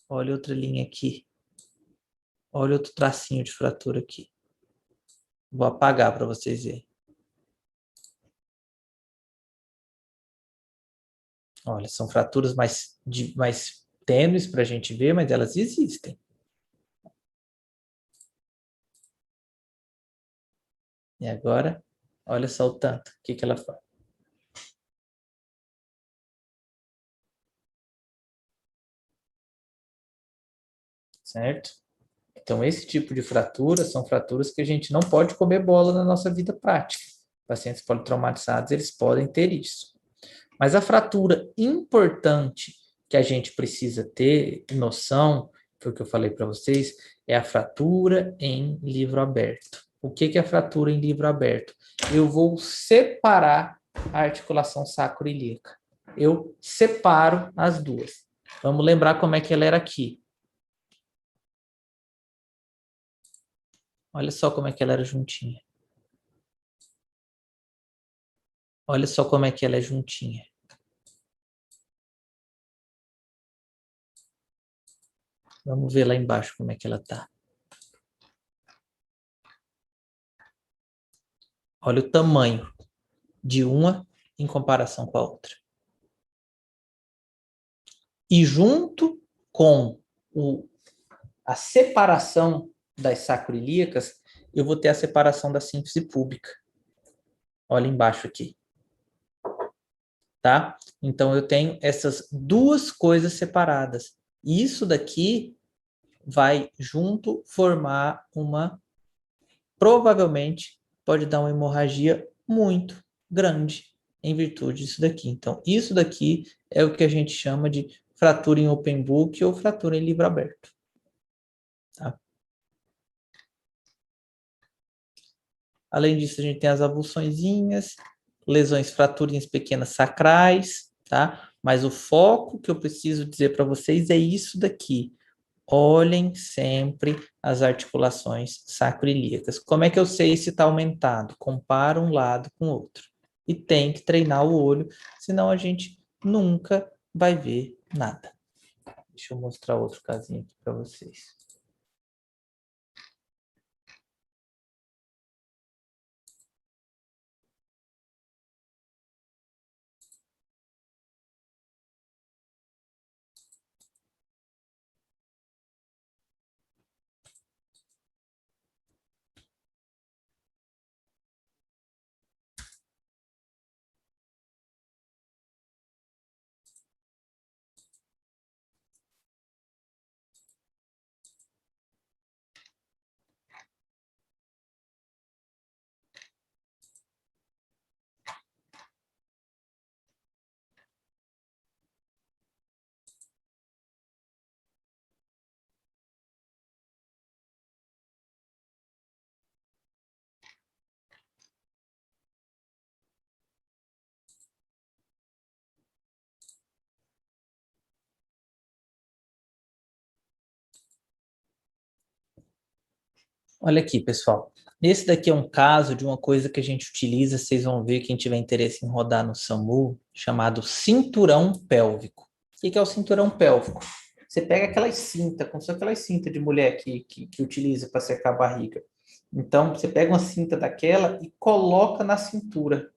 Olha outra linha aqui. Olha outro tracinho de fratura aqui. Vou apagar para vocês verem. Olha, são fraturas mais tênues para a gente ver, mas elas existem. E agora, olha só o tanto. O que ela faz? Certo? Então, esse tipo de fratura são fraturas que a gente não pode comer bola na nossa vida prática. Pacientes politraumatizados, eles podem ter isso. Mas a fratura importante que a gente precisa ter noção, foi o que eu falei para vocês, é a fratura em livro aberto. O que é a fratura em livro aberto? Eu vou separar a articulação sacroiliaca. Eu separo as duas. Vamos lembrar como é que ela era aqui. Olha só como é que ela era juntinha. Olha só como é que ela é juntinha. Vamos ver lá embaixo como é que ela tá. Olha o tamanho de uma em comparação com a outra. E junto com a separação das sacroiliacas, eu vou ter a separação da sínfise púbica. Olha embaixo aqui. Tá? Então, eu tenho essas duas coisas separadas. E isso daqui vai junto formar provavelmente, pode dar uma hemorragia muito grande em virtude disso daqui. Então, isso daqui é o que a gente chama de fratura em open book ou fratura em livro aberto. Tá? Além disso, a gente tem as avulsõezinhas, lesões, fraturinhas pequenas sacrais, tá? Mas o foco que eu preciso dizer para vocês é isso daqui. Olhem sempre as articulações sacroiliacas. Como é que eu sei se está aumentado? Compara um lado com o outro. E tem que treinar o olho, senão a gente nunca vai ver nada. Deixa eu mostrar outro casinho aqui para vocês. Olha aqui, pessoal. Esse daqui é um caso de uma coisa que a gente utiliza, vocês vão ver, quem tiver interesse em rodar no SAMU, chamado cinturão pélvico. O que é o cinturão pélvico? Você pega aquelas cintas, como se fosse aquelas cintas de mulher que utiliza para secar a barriga. Então, você pega uma cinta daquela e coloca na cintura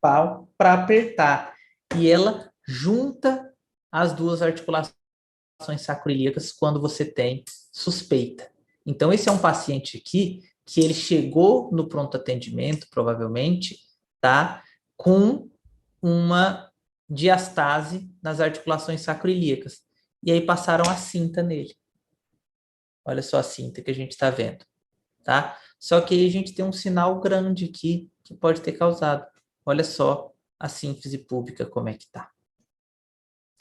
para apertar. E ela junta as duas articulações sacroiliacas quando você tem suspeita. Então, esse é um paciente aqui que ele chegou no pronto atendimento, provavelmente, tá, com uma diastase nas articulações sacroiliacas. E aí passaram a cinta nele. Olha só a cinta que a gente está vendo, tá? Só que aí a gente tem um sinal grande aqui que pode ter causado. Olha só a sínfise púbica como é que tá.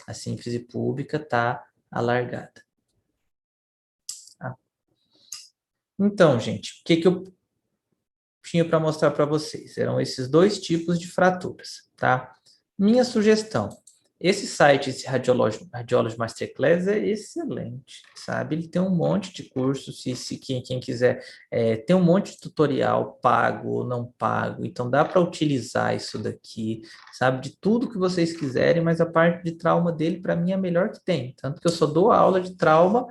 A sínfise púbica tá alargada. Tá? Então, gente, o que eu tinha para mostrar para vocês? Eram esses dois tipos de fraturas, tá? Minha sugestão, esse site, esse Radiology Masterclass é excelente, sabe? Ele tem um monte de cursos, se quem quiser, tem um monte de tutorial pago ou não pago, então dá para utilizar isso daqui, sabe? De tudo que vocês quiserem, mas a parte de trauma dele, para mim, é a melhor que tem. Tanto que eu só dou aula de trauma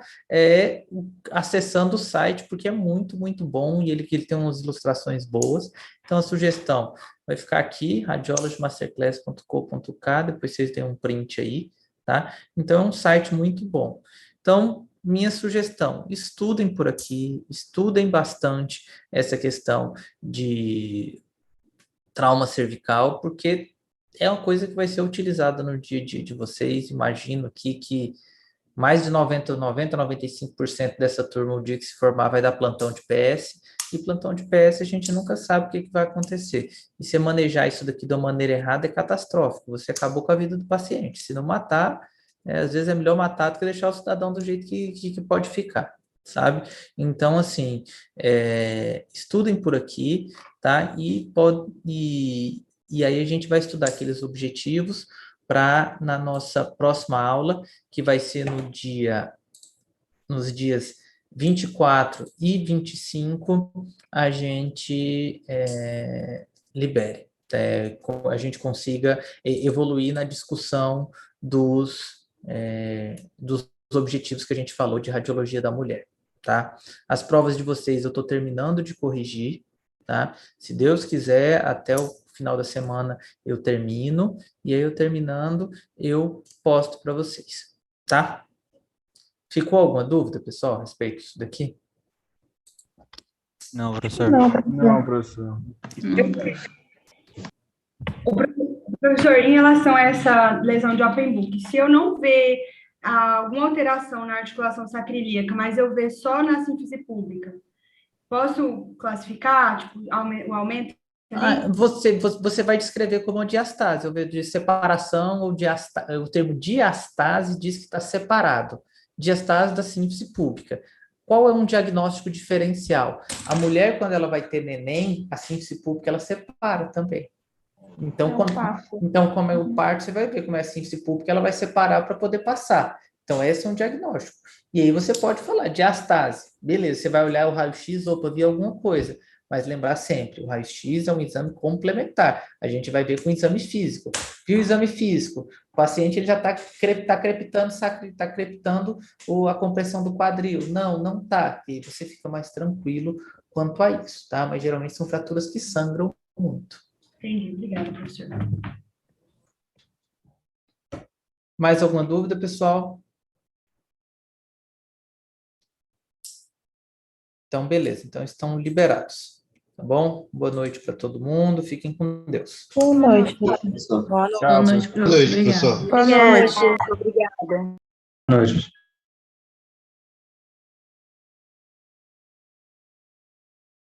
acessando o site, porque é muito, muito bom e ele tem umas ilustrações boas. Então, a sugestão vai ficar aqui, radiologymasterclass.co.uk, depois vocês têm um print aí, tá? Então, é um site muito bom. Então, minha sugestão, estudem por aqui, estudem bastante essa questão de trauma cervical, porque é uma coisa que vai ser utilizada no dia a dia de vocês. Imagino aqui que mais de 95% dessa turma, o dia que se formar, vai dar plantão de PS, e plantão de PS a gente nunca sabe o que vai acontecer. E se manejar isso daqui de uma maneira errada é catastrófico, você acabou com a vida do paciente. Se não matar, às vezes é melhor matar do que deixar o cidadão do jeito que pode ficar, sabe? Então, assim, estudem por aqui, tá? E aí a gente vai estudar aqueles objetivos para, na nossa próxima aula, que vai ser nos dias 24 e 25, a gente libere, a gente consiga evoluir na discussão dos objetivos que a gente falou de radiologia da mulher, tá? As provas de vocês eu estou terminando de corrigir, tá? Se Deus quiser, até o final da semana eu termino, e aí eu terminando, eu posto para vocês, tá? Ficou alguma dúvida, pessoal, a respeito disso daqui? Não, professor. Não, professor. Professor, em relação a essa lesão de open book, se eu não ver alguma alteração na articulação sacroiliaca, mas eu ver só na síntese pública, posso classificar, tipo, o aumento? Você vai descrever como diastase, eu vejo de separação ou diastase, o termo diastase diz que está separado. Diastase da síntese pública. Qual é um diagnóstico diferencial? A mulher, quando ela vai ter neném, a síntese pública, ela separa também. Então, como é o parto, você vai ver como é a síntese pública, ela vai separar para poder passar. Então, esse é um diagnóstico. E aí você pode falar, diastase. Beleza, você vai olhar o raio-x, opa, vi alguma coisa. Mas lembrar sempre, o raio-x é um exame complementar. A gente vai ver com o exame físico. Viu o exame físico? O paciente ele já está crepitando a compressão do quadril. Não está. E você fica mais tranquilo quanto a isso, tá? Mas geralmente são fraturas que sangram muito. Entendi. Obrigada, professor. Mais alguma dúvida, pessoal? Então, beleza. Então, estão liberados. Tá bom? Boa noite para todo mundo. Fiquem com Deus. Boa noite, Tchau, Boa noite, professor. Boa noite, professor. Boa noite. Obrigada. Boa noite.